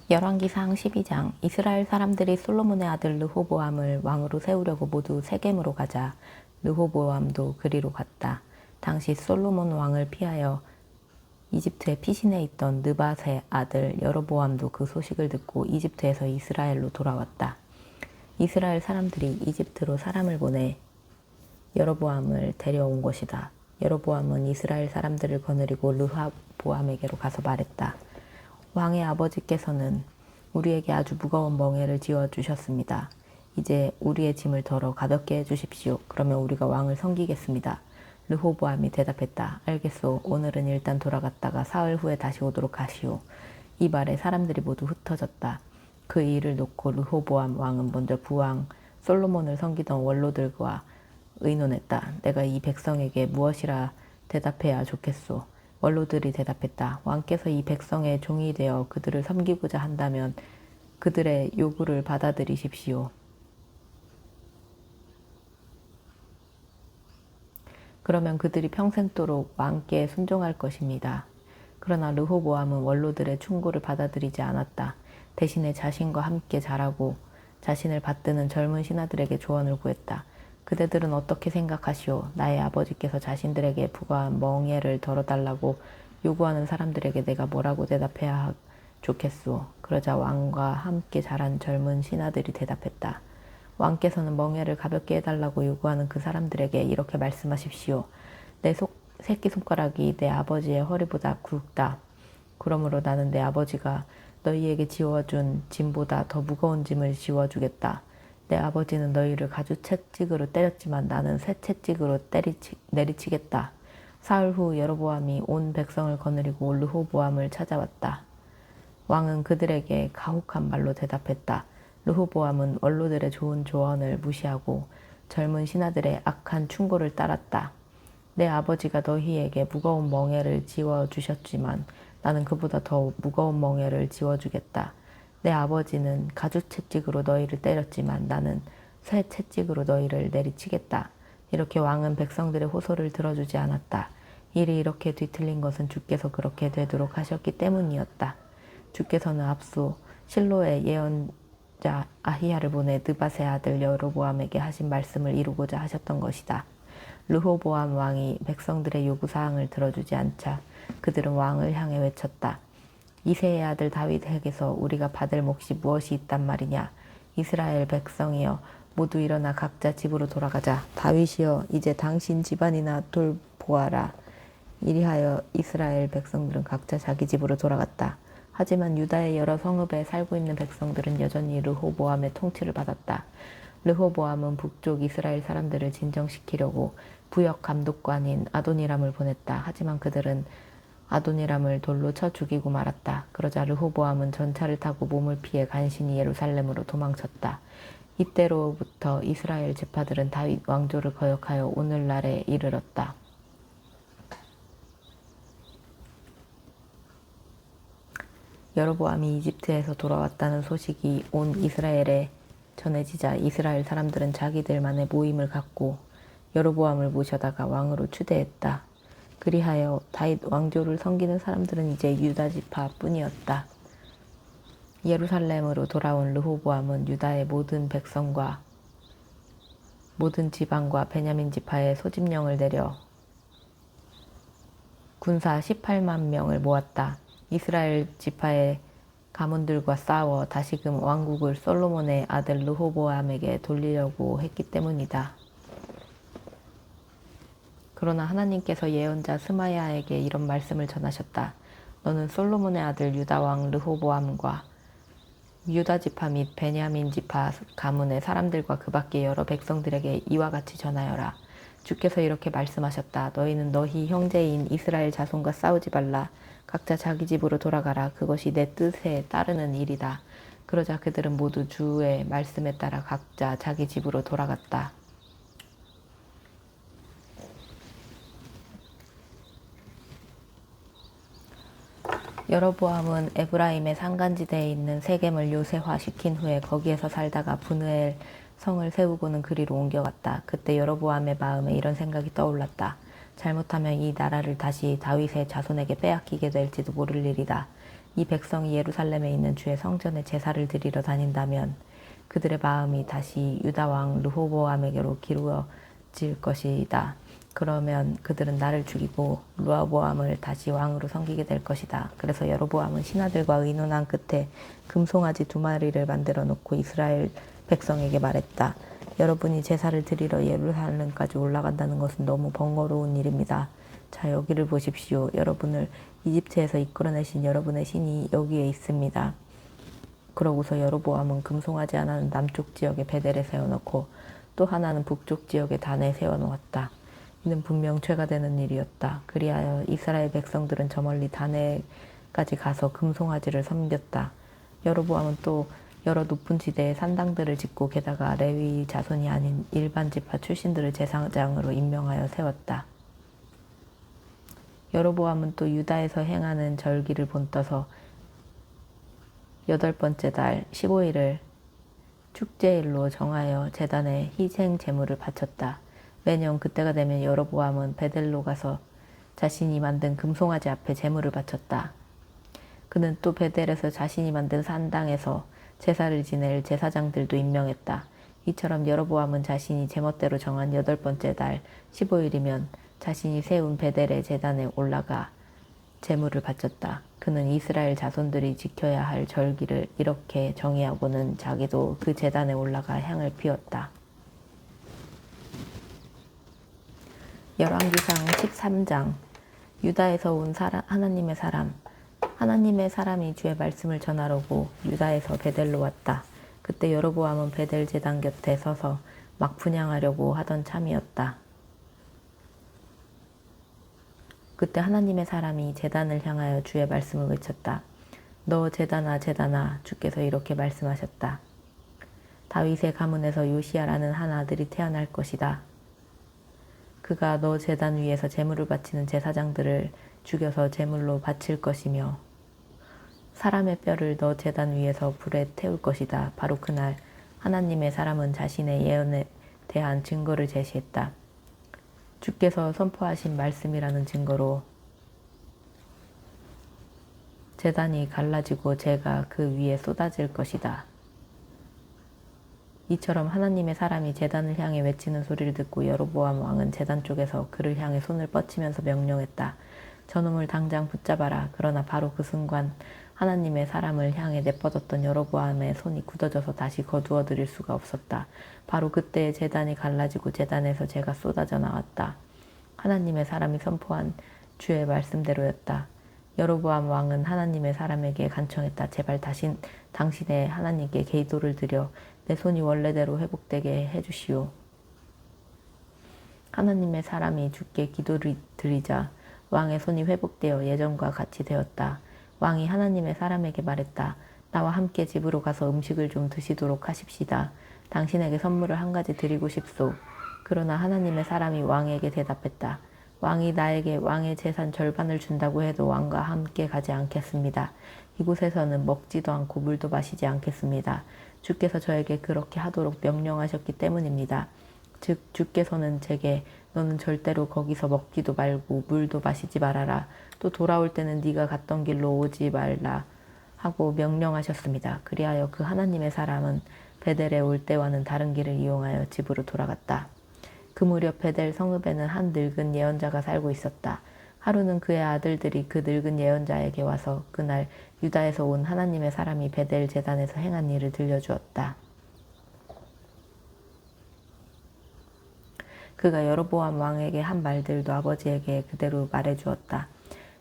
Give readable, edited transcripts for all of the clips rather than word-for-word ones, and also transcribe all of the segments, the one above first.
열왕기상 12장. 이스라엘 사람들이 솔로몬의 아들 르호보암을 왕으로 세우려고 모두 세겜으로 가자 르호보암도 그리로 갔다. 당시 솔로몬 왕을 피하여 이집트의 피신해 있던 느밧의 아들 여로보암도 그 소식을 듣고 이집트에서 이스라엘로 돌아왔다. 이스라엘 사람들이 이집트로 사람을 보내 여로보암을 데려온 것이다. 여로보암은 이스라엘 사람들을 거느리고 르호보암에게로 가서 말했다. 왕의 아버지께서는 우리에게 아주 무거운 멍에를 지어주셨습니다. 이제 우리의 짐을 덜어 가볍게 해주십시오. 그러면 우리가 왕을 섬기겠습니다. 르호보암이 대답했다. 알겠소. 오늘은 일단 돌아갔다가 사흘 후에 다시 오도록 하시오. 이 말에 사람들이 모두 흩어졌다. 그 일을 놓고 르호보암 왕은 먼저 부왕 솔로몬을 섬기던 원로들과 의논했다. 내가 이 백성에게 무엇이라 대답해야 좋겠소. 원로들이 대답했다. 왕께서 이 백성의 종이 되어 그들을 섬기고자 한다면 그들의 요구를 받아들이십시오. 그러면 그들이 평생도록 왕께 순종할 것입니다. 그러나 르호보암은 원로들의 충고를 받아들이지 않았다. 대신에 자신과 함께 자라고 자신을 받드는 젊은 신하들에게 조언을 구했다. 그대들은 어떻게 생각하시오? 나의 아버지께서 자신들에게 부과한 멍에를 덜어달라고 요구하는 사람들에게 내가 뭐라고 대답해야 좋겠소? 그러자 왕과 함께 자란 젊은 신하들이 대답했다. 왕께서는 멍에를 가볍게 해달라고 요구하는 그 사람들에게 이렇게 말씀하십시오. 내 새끼손가락이 내 아버지의 허리보다 굵다. 그러므로 나는 내 아버지가 너희에게 지워준 짐보다 더 무거운 짐을 지워주겠다. 내 아버지는 너희를 가죽채찍으로 때렸지만 나는 쇠채찍으로 내리치겠다. 사흘 후 여로보암이 온 백성을 거느리고 르호보암을 찾아왔다. 왕은 그들에게 가혹한 말로 대답했다. 르호보암은 원로들의 좋은 조언을 무시하고 젊은 신하들의 악한 충고를 따랐다. 내 아버지가 너희에게 무거운 멍에를 지워주셨지만 나는 그보다 더 무거운 멍에를 지워주겠다. 내 아버지는 가죽채찍으로 너희를 때렸지만 나는 쇠채찍으로 너희를 내리치겠다. 이렇게 왕은 백성들의 호소를 들어주지 않았다. 일이 이렇게 뒤틀린 것은 주께서 그렇게 되도록 하셨기 때문이었다. 주께서는 앞서 실로의 예언자 아히야를 보내 느밧의 아들 여로보암에게 하신 말씀을 이루고자 하셨던 것이다. 르호보암 왕이 백성들의 요구사항을 들어주지 않자 그들은 왕을 향해 외쳤다. 이새의 아들 다윗에게서 우리가 받을 몫이 무엇이 있단 말이냐. 이스라엘 백성이여 모두 일어나 각자 집으로 돌아가자. 다윗이여 이제 당신 집안이나 돌보아라. 이리하여 이스라엘 백성들은 각자 자기 집으로 돌아갔다. 하지만 유다의 여러 성읍에 살고 있는 백성들은 여전히 르호보암의 통치를 받았다. 르호보암은 북쪽 이스라엘 사람들을 진정시키려고 부역 감독관인 아도니람을 보냈다. 하지만 그들은 아도니람을 돌로 쳐 죽이고 말았다. 그러자 르호보암은 전차를 타고 몸을 피해 간신히 예루살렘으로 도망쳤다. 이때로부터 이스라엘 지파들은 다윗 왕조를 거역하여 오늘날에 이르렀다. 여로보암이 이집트에서 돌아왔다는 소식이 온 이스라엘에 전해지자 이스라엘 사람들은 자기들만의 모임을 갖고 여로보암을 모셔다가 왕으로 추대했다. 그리하여 다윗 왕조를 섬기는 사람들은 이제 유다 지파 뿐이었다. 예루살렘으로 돌아온 르호보암은 유다의 모든 백성과 모든 지방과 베냐민 지파의 소집령을 내려 군사 18만 명을 모았다. 이스라엘 지파의 가문들과 싸워 다시금 왕국을 솔로몬의 아들 르호보암에게 돌리려고 했기 때문이다. 그러나 하나님께서 예언자 스마야에게 이런 말씀을 전하셨다. 너는 솔로몬의 아들 유다왕 르호보암과 유다 지파 및 베냐민 지파 가문의 사람들과 그 밖의 여러 백성들에게 이와 같이 전하여라. 주께서 이렇게 말씀하셨다. 너희는 너희 형제인 이스라엘 자손과 싸우지 말라. 각자 자기 집으로 돌아가라. 그것이 내 뜻에 따르는 일이다. 그러자 그들은 모두 주의 말씀에 따라 각자 자기 집으로 돌아갔다. 여로보암은 에브라임의 산간지대에 있는 세겜을 요새화시킨 후에 거기에서 살다가 브느엘 성을 세우고는 그리로 옮겨갔다. 그때 여로보암의 마음에 이런 생각이 떠올랐다. 잘못하면 이 나라를 다시 다윗의 자손에게 빼앗기게 될지도 모를 일이다. 이 백성이 예루살렘에 있는 주의 성전에 제사를 드리러 다닌다면 그들의 마음이 다시 유다 왕 르호보암에게로 기울어질 것이다. 그러면 그들은 나를 죽이고 르호보암을 다시 왕으로 섬기게 될 것이다. 그래서 여로보암은 신하들과 의논한 끝에 금송아지 2마리를 만들어 놓고 이스라엘 백성에게 말했다. 여러분이 제사를 드리러 예루살렘까지 올라간다는 것은 너무 번거로운 일입니다. 자, 여기를 보십시오. 여러분을 이집트에서 이끌어내신 여러분의 신이 여기에 있습니다. 그러고서 여로보암은 금송아지 하나는 남쪽 지역에 베델에 세워놓고 또 하나는 북쪽 지역에 단에 세워놓았다. 이는 분명 죄가 되는 일이었다. 그리하여 이스라엘 백성들은 저 멀리 단에까지 가서 금송아지를 섬겼다. 여로보암은 또 여러 높은 지대에 산당들을 짓고 게다가 레위 자손이 아닌 일반 지파 출신들을 제사장으로 임명하여 세웠다. 여로보암은 또 유다에서 행하는 절기를 본떠서 8번째 달 15일을 축제일로 정하여 제단에 희생 제물을 바쳤다. 매년 그때가 되면 여로보암은 베델로 가서 자신이 만든 금송아지 앞에 제물을 바쳤다. 그는 또 베델에서 자신이 만든 산당에서 제사를 지낼 제사장들도 임명했다. 이처럼 여로보암은 자신이 제멋대로 정한 8번째 달 15일이면 자신이 세운 베델의 제단에 올라가 제물을 바쳤다. 그는 이스라엘 자손들이 지켜야 할 절기를 이렇게 정의하고는 자기도 그 제단에 올라가 향을 피웠다. 열왕기상 13장. 유다에서 온 하나님의 사람. 하나님의 사람이 주의 말씀을 전하려고 유다에서 베델로 왔다. 그때 여로보암은 베델 제단 곁에 서서 막 분향하려고 하던 참이었다. 그때 하나님의 사람이 제단을 향하여 주의 말씀을 외쳤다. 너 제단아 제단아, 주께서 이렇게 말씀하셨다. 다윗의 가문에서 요시야라는 한 아들이 태어날 것이다. 그가 너 제단 위에서 제물을 바치는 제사장들을 죽여서 제물로 바칠 것이며 사람의 뼈를 너 제단 위에서 불에 태울 것이다. 바로 그날 하나님의 사람은 자신의 예언에 대한 증거를 제시했다. 주께서 선포하신 말씀이라는 증거로 제단이 갈라지고 재가 그 위에 쏟아질 것이다. 이처럼 하나님의 사람이 제단을 향해 외치는 소리를 듣고 여로보암 왕은 제단 쪽에서 그를 향해 손을 뻗치면서 명령했다. 저놈을 당장 붙잡아라. 그러나 바로 그 순간 하나님의 사람을 향해 내뻗었던 여로보암의 손이 굳어져서 다시 거두어 들일 수가 없었다. 바로 그때 제단이 갈라지고 제단에서 재가 쏟아져 나왔다. 하나님의 사람이 선포한 주의 말씀대로였다. 여로보암 왕은 하나님의 사람에게 간청했다. 제발 당신의 하나님께 기도를 드려 내 손이 원래대로 회복되게 해주시오. 하나님의 사람이 주께 기도를 드리자 왕의 손이 회복되어 예전과 같이 되었다. 왕이 하나님의 사람에게 말했다. 나와 함께 집으로 가서 음식을 좀 드시도록 하십시다. 당신에게 선물을 한 가지 드리고 싶소. 그러나 하나님의 사람이 왕에게 대답했다. 왕이 나에게 왕의 재산 절반을 준다고 해도 왕과 함께 가지 않겠습니다. 이곳에서는 먹지도 않고 물도 마시지 않겠습니다. 주께서 저에게 그렇게 하도록 명령하셨기 때문입니다. 즉 주께서는 제게 너는 절대로 거기서 먹지도 말고 물도 마시지 말아라. 또 돌아올 때는 네가 갔던 길로 오지 말라 하고 명령하셨습니다. 그리하여 그 하나님의 사람은 베델에 올 때와는 다른 길을 이용하여 집으로 돌아갔다. 그 무렵 베델 성읍에는 한 늙은 예언자가 살고 있었다. 하루는 그의 아들들이 그 늙은 예언자에게 와서 그날 유다에서 온 하나님의 사람이 베델 제단에서 행한 일을 들려주었다. 그가 여로보암 왕에게 한 말들도 아버지에게 그대로 말해주었다.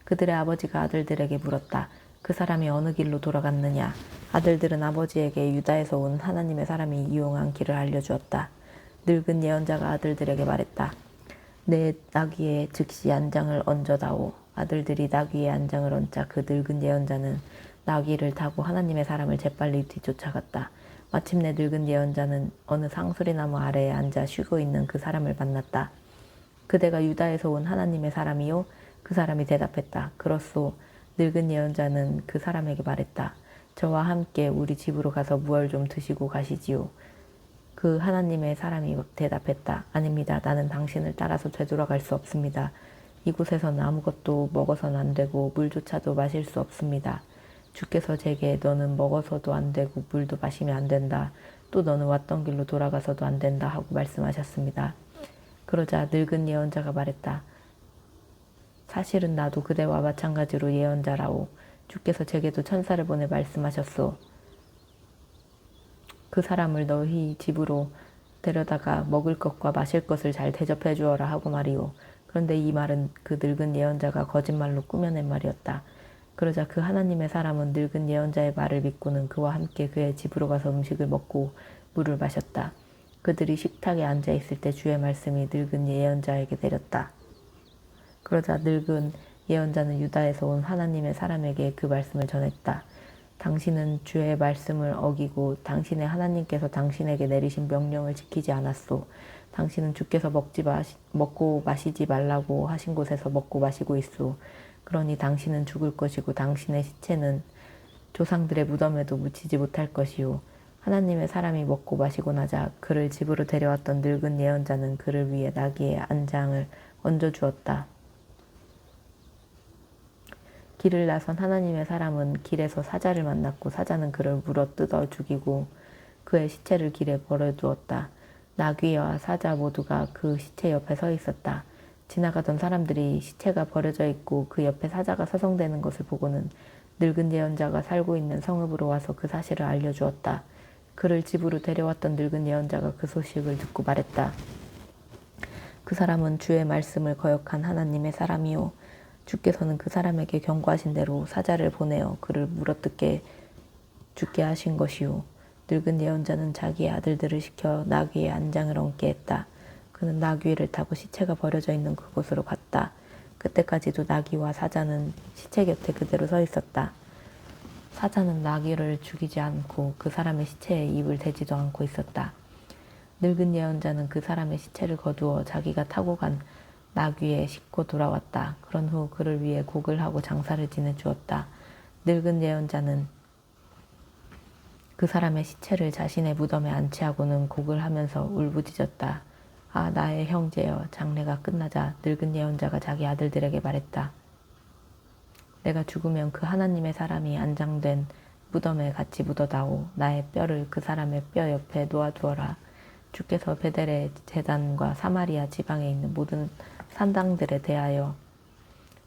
그들의 아버지가 아들들에게 물었다. 그 사람이 어느 길로 돌아갔느냐? 아들들은 아버지에게 유다에서 온 하나님의 사람이 이용한 길을 알려주었다. 늙은 예언자가 아들들에게 말했다. 내 나귀에 즉시 안장을 얹어다오. 아들들이 나귀에 안장을 얹자 그 늙은 예언자는 나귀를 타고 하나님의 사람을 재빨리 뒤쫓아갔다. 마침내 늙은 예언자는 어느 상수리나무 아래에 앉아 쉬고 있는 그 사람을 만났다. 그대가 유다에서 온 하나님의 사람이요? 그 사람이 대답했다. 그렇소. 늙은 예언자는 그 사람에게 말했다. 저와 함께 우리 집으로 가서 무얼 좀 드시고 가시지요. 그 하나님의 사람이 대답했다. 아닙니다. 나는 당신을 따라서 되돌아갈 수 없습니다. 이곳에서는 아무것도 먹어서는 안 되고 물조차도 마실 수 없습니다. 주께서 제게 너는 먹어서도 안 되고 물도 마시면 안 된다. 또 너는 왔던 길로 돌아가서도 안 된다 하고 말씀하셨습니다. 그러자 늙은 예언자가 말했다. 사실은 나도 그대와 마찬가지로 예언자라오. 주께서 제게도 천사를 보내 말씀하셨소. 그 사람을 너희 집으로 데려다가 먹을 것과 마실 것을 잘 대접해 주어라 하고 말이오. 그런데 이 말은 그 늙은 예언자가 거짓말로 꾸며낸 말이었다. 그러자 그 하나님의 사람은 늙은 예언자의 말을 믿고는 그와 함께 그의 집으로 가서 음식을 먹고 물을 마셨다. 그들이 식탁에 앉아 있을 때 주의 말씀이 늙은 예언자에게 내렸다. 그러자 늙은 예언자는 유다에서 온 하나님의 사람에게 그 말씀을 전했다. 당신은 주의 말씀을 어기고 당신의 하나님께서 당신에게 내리신 명령을 지키지 않았소. 당신은 주께서 먹고 마시지 말라고 하신 곳에서 먹고 마시고 있소. 그러니 당신은 죽을 것이고 당신의 시체는 조상들의 무덤에도 묻히지 못할 것이요. 하나님의 사람이 먹고 마시고 나자 그를 집으로 데려왔던 늙은 예언자는 그를 위해 나귀의 안장을 얹어주었다. 길을 나선 하나님의 사람은 길에서 사자를 만났고 사자는 그를 물어뜯어 죽이고 그의 시체를 길에 버려두었다. 나귀와 사자 모두가 그 시체 옆에 서 있었다. 지나가던 사람들이 시체가 버려져 있고 그 옆에 사자가 서성대는 것을 보고는 늙은 예언자가 살고 있는 성읍으로 와서 그 사실을 알려주었다. 그를 집으로 데려왔던 늙은 예언자가 그 소식을 듣고 말했다. 그 사람은 주의 말씀을 거역한 하나님의 사람이요. 주께서는 그 사람에게 경고하신 대로 사자를 보내어 그를 물어뜯게 죽게 하신 것이요. 늙은 예언자는 자기의 아들들을 시켜 나귀의 안장을 얹게 했다. 그는 나귀를 타고 시체가 버려져 있는 그곳으로 갔다. 그때까지도 나귀와 사자는 시체 곁에 그대로 서 있었다. 사자는 나귀를 죽이지 않고 그 사람의 시체에 입을 대지도 않고 있었다. 늙은 예언자는 그 사람의 시체를 거두어 자기가 타고 간 나귀에 싣고 돌아왔다. 그런 후 그를 위해 곡을 하고 장사를 지내주었다. 늙은 예언자는 그 사람의 시체를 자신의 무덤에 안치하고는 곡을 하면서 울부짖었다. 아, 나의 형제여. 장례가 끝나자 늙은 예언자가 자기 아들들에게 말했다. 내가 죽으면 그 하나님의 사람이 안장된 무덤에 같이 묻어다오. 나의 뼈를 그 사람의 뼈 옆에 놓아두어라. 주께서 베델의 제단과 사마리아 지방에 있는 모든 산당들에 대하여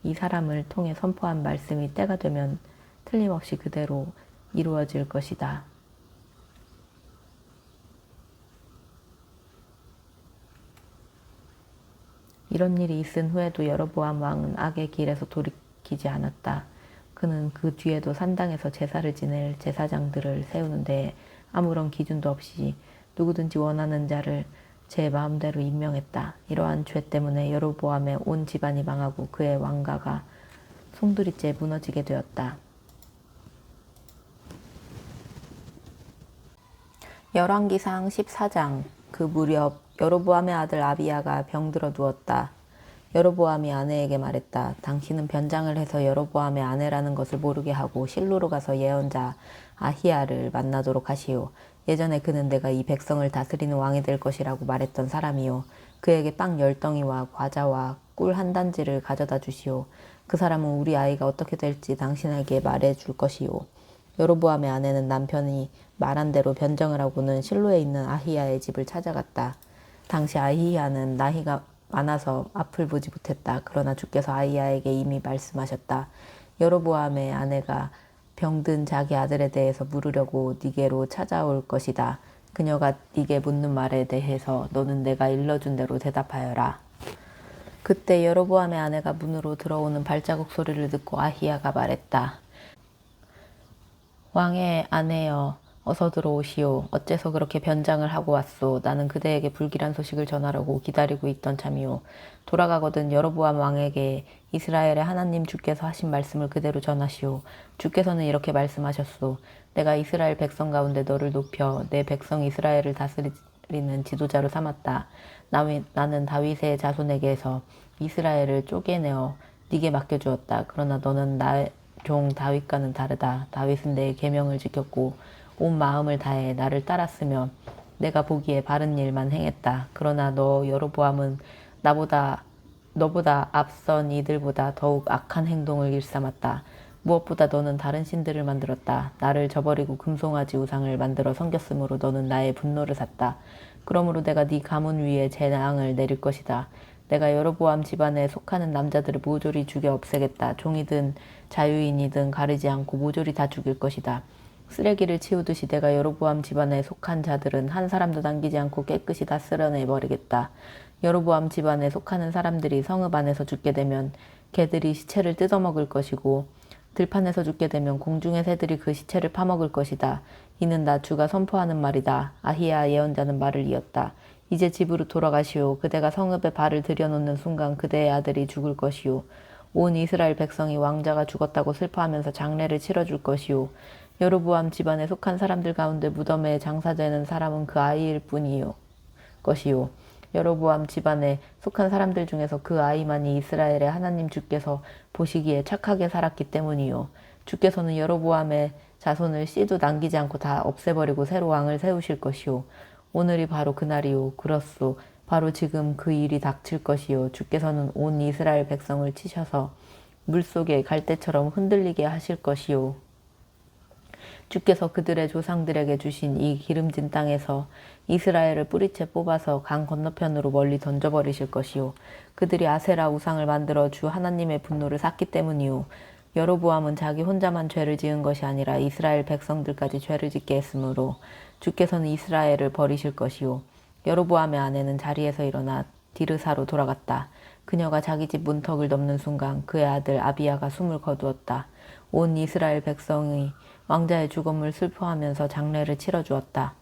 이 사람을 통해 선포한 말씀이 때가 되면 틀림없이 그대로 이루어질 것이다. 이런 일이 있은 후에도 여로보암 왕은 악의 길에서 돌이키지 않았다. 그는 그 뒤에도 산당에서 제사를 지낼 제사장들을 세우는데 아무런 기준도 없이 누구든지 원하는 자를 제 마음대로 임명했다. 이러한 죄 때문에 여로보암의 온 집안이 망하고 그의 왕가가 송두리째 무너지게 되었다. 열왕기상 14장. 그 무렵 여로보암의 아들 아비야가 병들어 누웠다. 여로보암이 아내에게 말했다. 당신은 변장을 해서 여로보암의 아내라는 것을 모르게 하고 실로로 가서 예언자 아히야를 만나도록 하시오. 예전에 그는 내가 이 백성을 다스리는 왕이 될 것이라고 말했던 사람이요. 그에게 빵 10덩이와 과자와 꿀 한 단지를 가져다 주시오. 그 사람은 우리 아이가 어떻게 될지 당신에게 말해 줄 것이오. 여로보암의 아내는 남편이 말한 대로 변정을 하고는 실로에 있는 아히야의 집을 찾아갔다. 당시 아히야는 나이가 많아서 앞을 보지 못했다. 그러나 주께서 아히야에게 이미 말씀하셨다. 여로보암의 아내가 병든 자기 아들에 대해서 물으려고 네게로 찾아올 것이다. 그녀가 네게 묻는 말에 대해서 너는 내가 일러준 대로 대답하여라. 그때 여로보암의 아내가 문으로 들어오는 발자국 소리를 듣고 아히야가 말했다. 왕의 아내여, 어서 들어오시오. 어째서 그렇게 변장을 하고 왔소. 나는 그대에게 불길한 소식을 전하려고 기다리고 있던 참이오. 돌아가거든 여로보암 왕에게 이스라엘의 하나님 주께서 하신 말씀을 그대로 전하시오. 주께서는 이렇게 말씀하셨소. 내가 이스라엘 백성 가운데 너를 높여 내 백성 이스라엘을 다스리는 지도자로 삼았다. 나는 다윗의 자손에게서 이스라엘을 쪼개내어 네게 맡겨주었다. 그러나 너는 나의 종 다윗과는 다르다. 다윗은 내 계명을 지켰고 온 마음을 다해 나를 따랐으며 내가 보기에 바른 일만 행했다. 그러나 너 여로보암은 너보다 앞선 이들보다 더욱 악한 행동을 일삼았다. 무엇보다 너는 다른 신들을 만들었다. 나를 저버리고 금송아지 우상을 만들어 섬겼으므로 너는 나의 분노를 샀다. 그러므로 내가 네 가문 위에 재앙을 내릴 것이다. 내가 여로보암 집안에 속하는 남자들을 모조리 죽여 없애겠다. 종이든 자유인이든 가리지 않고 모조리 다 죽일 것이다. 쓰레기를 치우듯이 내가 여로보암 집안에 속한 자들은 한 사람도 남기지 않고 깨끗이 다 쓸어내버리겠다. 여로보암 집안에 속하는 사람들이 성읍 안에서 죽게 되면 개들이 시체를 뜯어먹을 것이고 들판에서 죽게 되면 공중의 새들이 그 시체를 파먹을 것이다. 이는 나 주가 선포하는 말이다. 아히야 예언자는 말을 이었다. 이제 집으로 돌아가시오. 그대가 성읍에 발을 들여놓는 순간 그대의 아들이 죽을 것이오. 온 이스라엘 백성이 왕자가 죽었다고 슬퍼하면서 장례를 치러줄 것이오. 여로보암 집안에 속한 사람들 가운데 무덤에 장사되는 사람은 그 아이일 뿐이요 것이요. 여로보암 집안에 속한 사람들 중에서 그 아이만이 이스라엘의 하나님 주께서 보시기에 착하게 살았기 때문이요. 주께서는 여로보암의 자손을 씨도 남기지 않고 다 없애버리고 새로 왕을 세우실 것이요. 오늘이 바로 그날이요. 그렇소. 바로 지금 그 일이 닥칠 것이요. 주께서는 온 이스라엘 백성을 치셔서 물속에 갈대처럼 흔들리게 하실 것이요. 주께서 그들의 조상들에게 주신 이 기름진 땅에서 이스라엘을 뿌리채 뽑아서 강 건너편으로 멀리 던져버리실 것이요. 그들이 아세라 우상을 만들어 주 하나님의 분노를 샀기 때문이요. 여로보암은 자기 혼자만 죄를 지은 것이 아니라 이스라엘 백성들까지 죄를 짓게 했으므로 주께서는 이스라엘을 버리실 것이요. 여로보암의 아내는 자리에서 일어나 디르사로 돌아갔다. 그녀가 자기 집 문턱을 넘는 순간 그의 아들 아비야가 숨을 거두었다. 온 이스라엘 백성이 왕자의 죽음을 슬퍼하면서 장례를 치러주었다.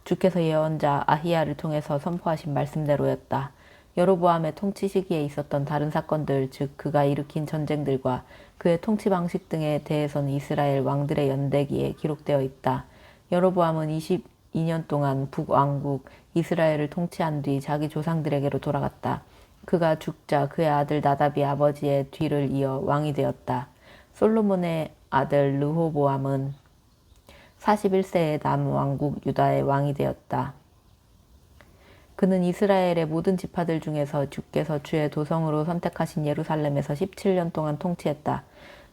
주께서 예언자 아히야를 통해서 선포하신 말씀대로였다. 여로보암의 통치 시기에 있었던 다른 사건들, 즉 그가 일으킨 전쟁들과 그의 통치 방식 등에 대해서는 이스라엘 왕들의 연대기에 기록되어 있다. 여로보암은 22년 동안 북왕국 이스라엘을 통치한 뒤 자기 조상들에게로 돌아갔다. 그가 죽자 그의 아들 나답이 아버지의 뒤를 이어 왕이 되었다. 솔로몬의 아들 르호보암은 41세에 남왕국 유다의 왕이 되었다. 그는 이스라엘의 모든 지파들 중에서 주께서 주의 도성으로 선택하신 예루살렘에서 17년 동안 통치했다.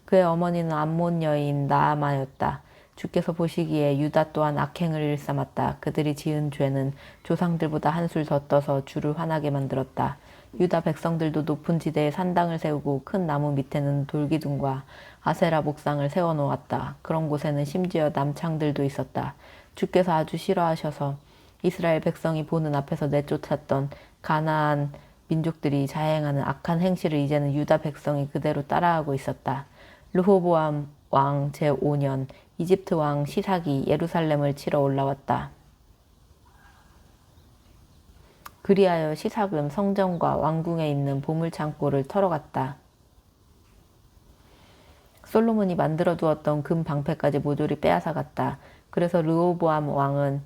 그의 어머니는 암몬 여인 나아마였다. 주께서 보시기에 유다 또한 악행을 일삼았다. 그들이 지은 죄는 조상들보다 한술 더 떠서 주를 화나게 만들었다. 유다 백성들도 높은 지대에 산당을 세우고 큰 나무 밑에는 돌기둥과 아세라 목상을 세워놓았다. 그런 곳에는 심지어 남창들도 있었다. 주께서 아주 싫어하셔서 이스라엘 백성이 보는 앞에서 내쫓았던 가나안 민족들이 자행하는 악한 행실을 이제는 유다 백성이 그대로 따라하고 있었다. 르호보암 왕 제5년 이집트 왕 시삭이 예루살렘을 치러 올라왔다. 그리하여 시삭은 성전과 왕궁에 있는 보물창고를 털어갔다. 솔로몬이 만들어 두었던 금 방패까지 모조리 빼앗아갔다. 그래서 르호보암 왕은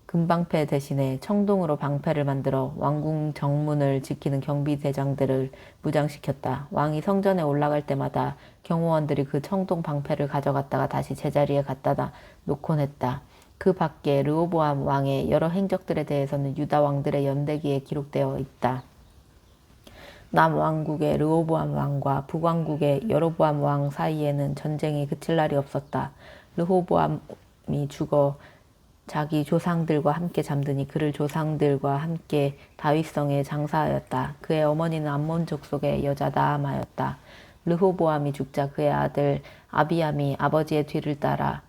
금방패 대신에 청동으로 방패를 만들어 왕궁 정문을 지키는 경비대장들을 무장시켰다. 왕이 성전에 올라갈 때마다 경호원들이 그 청동 방패를 가져갔다가 다시 제자리에 갖다 놓곤 했다. 그 밖에 르호보암 왕의 여러 행적들에 대해서는 유다 왕들의 연대기에 기록되어 있다. 남왕국의 르호보암 왕과 북왕국의 여로보암 왕 사이에는 전쟁이 그칠 날이 없었다. 르호보암이 죽어 자기 조상들과 함께 잠드니 그를 조상들과 함께 다윗성에 장사하였다. 그의 어머니는 암몬 족속의 여자 나아마였다. 르호보암이 죽자 그의 아들 아비암이 아버지의 뒤를 따라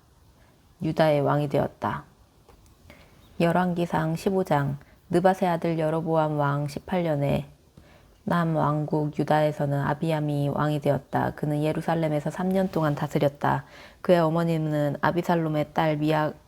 유다의 왕이 되었다. 열왕기상 15장 느밧의 아들 여로보암 왕 18년에 남왕국 유다에서는 아비암이 왕이 되었다. 그는 예루살렘에서 3년 동안 다스렸다. 그의 어머니는 아비살롬의 딸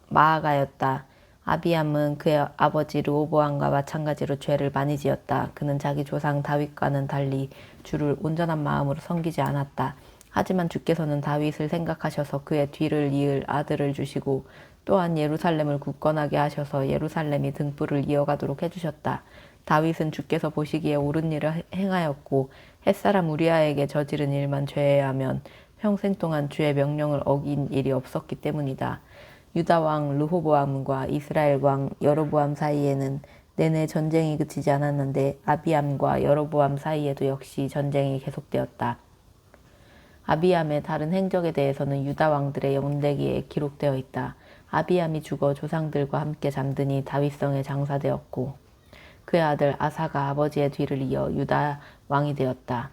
마아가였다. 아비암은 그의 아버지 르호보암과 마찬가지로 죄를 많이 지었다. 그는 자기 조상 다윗과는 달리 주를 온전한 마음으로 섬기지 않았다. 하지만 주께서는 다윗을 생각하셔서 그의 뒤를 이을 아들을 주시고 또한 예루살렘을 굳건하게 하셔서 예루살렘이 등불을 이어가도록 해주셨다. 다윗은 주께서 보시기에 옳은 일을 행하였고 햇사람 우리아에게 저지른 일만 제외하면 평생 동안 주의 명령을 어긴 일이 없었기 때문이다. 유다 왕 르호보암과 이스라엘 왕 여로보암 사이에는 내내 전쟁이 그치지 않았는데 아비암과 여로보암 사이에도 역시 전쟁이 계속되었다. 아비암의 다른 행적에 대해서는 유다 왕들의 연대기에 기록되어 있다. 아비암이 죽어 조상들과 함께 잠드니 다윗성에 장사되었고 그의 아들 아사가 아버지의 뒤를 이어 유다 왕이 되었다.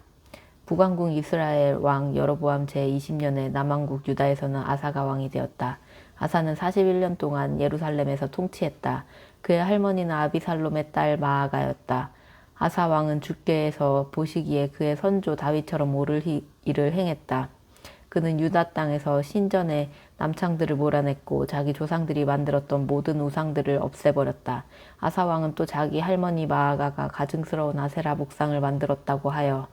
북왕국 이스라엘 왕 여로보암 제20년에 남왕국 유다에서는 아사가 왕이 되었다. 아사는 41년 동안 예루살렘에서 통치했다. 그의 할머니는 아비살롬의 딸 마아가였다. 아사 왕은 주께서 보시기에 그의 선조 다윗처럼 옳을 일을 행했다. 그는 유다 땅에서 신전의 남창들을 몰아냈고 자기 조상들이 만들었던 모든 우상들을 없애버렸다. 아사 왕은 또 자기 할머니 마아가가 가증스러운 아세라 목상을 만들었다고 하여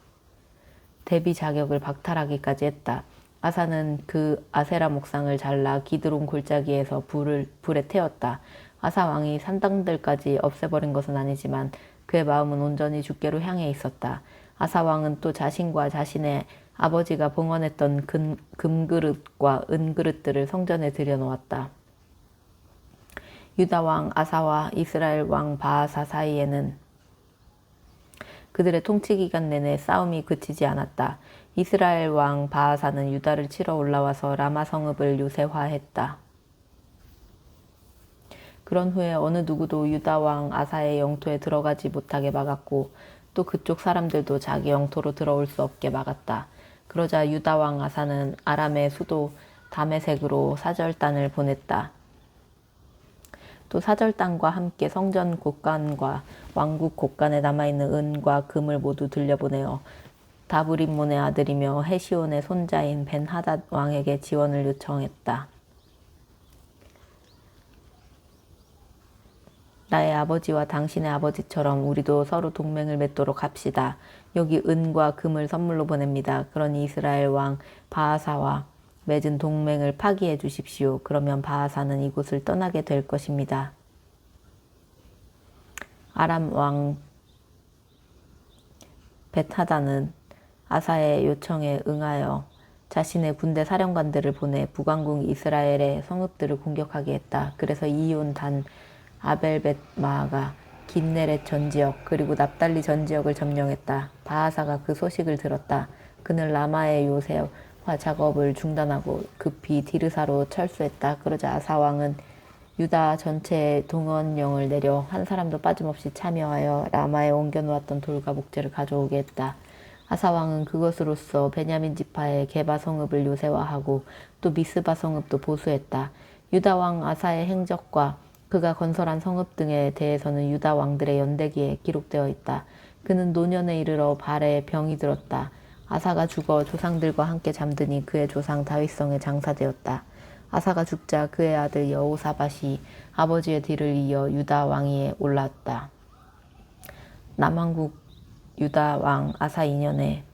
대비 자격을 박탈하기까지 했다. 아사는 그 아세라 목상을 잘라 기드론 골짜기에서 불에 태웠다. 아사 왕이 산당들까지 없애버린 것은 아니지만 그의 마음은 온전히 주께로 향해 있었다. 아사 왕은 또 자신과 자신의 아버지가 봉헌했던 금그릇과 은그릇들을 성전에 들여놓았다. 유다 왕 아사와 이스라엘 왕 바아사 사이에는 그들의 통치 기간 내내 싸움이 그치지 않았다. 이스라엘 왕 바아사는 유다를 치러 올라와서 라마 성읍을 요새화했다. 그런 후에 어느 누구도 유다 왕 아사의 영토에 들어가지 못하게 막았고 또 그쪽 사람들도 자기 영토로 들어올 수 없게 막았다. 그러자 유다 왕 아사는 아람의 수도 다메섹으로 사절단을 보냈다. 또 사절단과 함께 성전 곳간과 왕국 곳간에 남아있는 은과 금을 모두 들려보내어 다브림몬의 아들이며 헤시온의 손자인 벤하닷 왕에게 지원을 요청했다. 나의 아버지와 당신의 아버지처럼 우리도 서로 동맹을 맺도록 합시다. 여기 은과 금을 선물로 보냅니다. 그러니 이스라엘 왕 바아사와 맺은 동맹을 파기해 주십시오. 그러면 바아사는 이곳을 떠나게 될 것입니다. 아람 왕 벳하다는 아사의 요청에 응하여 자신의 군대 사령관들을 보내 북왕국 이스라엘의 성읍들을 공격하게 했다. 그래서 이온, 단, 아벨벳 마아가 긴네렛 전 지역 그리고 납달리 전 지역을 점령했다. 바아사가 그 소식을 들었다. 그는 라마의 요새화 작업을 중단하고 급히 디르사로 철수했다. 그러자 아사 왕은 유다 전체에 동원령을 내려 한 사람도 빠짐없이 참여하여 라마에 옮겨놓았던 돌과 목재를 가져오게 했다. 아사 왕은 그것으로써 베냐민 지파의 게바 성읍을 요새화하고 또 미스바 성읍도 보수했다. 유다 왕 아사의 행적과 그가 건설한 성읍 등에 대해서는 유다 왕들의 연대기에 기록되어 있다. 그는 노년에 이르러 발에 병이 들었다. 아사가 죽어 조상들과 함께 잠드니 그의 조상 다윗성에 장사되었다. 아사가 죽자 그의 아들 여호사밧이 아버지의 뒤를 이어 유다 왕위에 올랐다. 남왕국 유다 왕 아사 2년에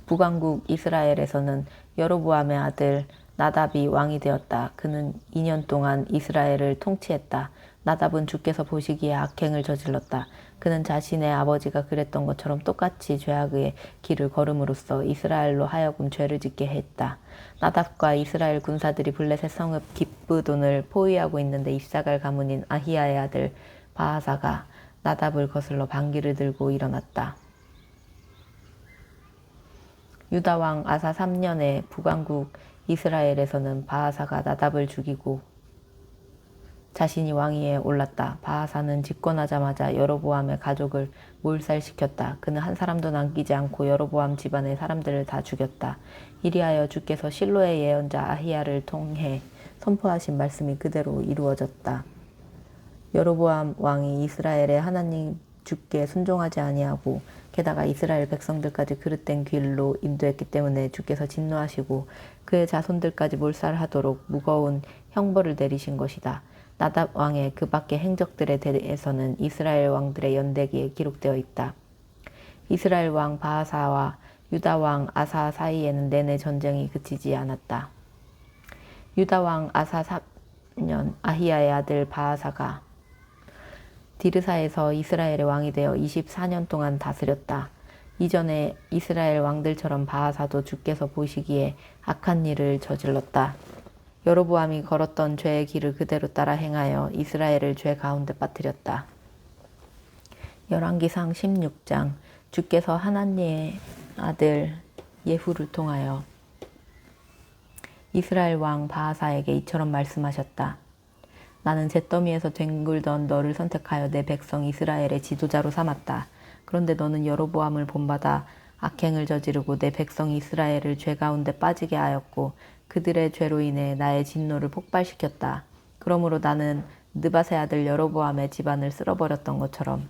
북왕국 이스라엘에서는 여로보암의 아들 나답이 왕이 되었다. 그는 2년 동안 이스라엘을 통치했다. 나답은 주께서 보시기에 악행을 저질렀다. 그는 자신의 아버지가 그랬던 것처럼 똑같이 죄악의 길을 걸음으로써 이스라엘로 하여금 죄를 짓게 했다. 나답과 이스라엘 군사들이 블레셋 성읍 깁브돈을 포위하고 있는데 입사갈 가문인 아히야의 아들 바아사가 나답을 거슬러 반기를 들고 일어났다. 유다 왕 아사 3년에 북왕국 이스라엘에서는 바아사가 나답을 죽이고 자신이 왕위에 올랐다. 바아사는 집권하자마자 여로보암의 가족을 몰살시켰다. 그는 한 사람도 남기지 않고 여로보암 집안의 사람들을 다 죽였다. 이리하여 주께서 실로의 예언자 아히야를 통해 선포하신 말씀이 그대로 이루어졌다. 여로보암 왕이 이스라엘의 하나님 주께 순종하지 아니하고 게다가 이스라엘 백성들까지 그릇된 길로 인도했기 때문에 주께서 진노하시고 그의 자손들까지 몰살하도록 무거운 형벌을 내리신 것이다. 나답 왕의 그 밖의 행적들에 대해서는 이스라엘 왕들의 연대기에 기록되어 있다. 이스라엘 왕 바아사와 유다 왕 아사 사이에는 내내 전쟁이 그치지 않았다. 유다 왕 아사 3년 아히야의 아들 바아사가 디르사에서 이스라엘의 왕이 되어 24년 동안 다스렸다. 이전에 이스라엘 왕들처럼 바아사도 주께서 보시기에 악한 일을 저질렀다. 여로보암이 걸었던 죄의 길을 그대로 따라 행하여 이스라엘을 죄 가운데 빠뜨렸다. 열왕기상 16장. 주께서 하나님의 아들 예후를 통하여 이스라엘 왕 바하사에게 이처럼 말씀하셨다. 나는 잿더미에서 뒹굴던 너를 선택하여 내 백성 이스라엘의 지도자로 삼았다. 그런데 너는 여로보암을 본받아 악행을 저지르고 내 백성 이스라엘을 죄 가운데 빠지게 하였고 그들의 죄로 인해 나의 진노를 폭발시켰다. 그러므로 나는 느밧의 아들 여로보암의 집안을 쓸어버렸던 것처럼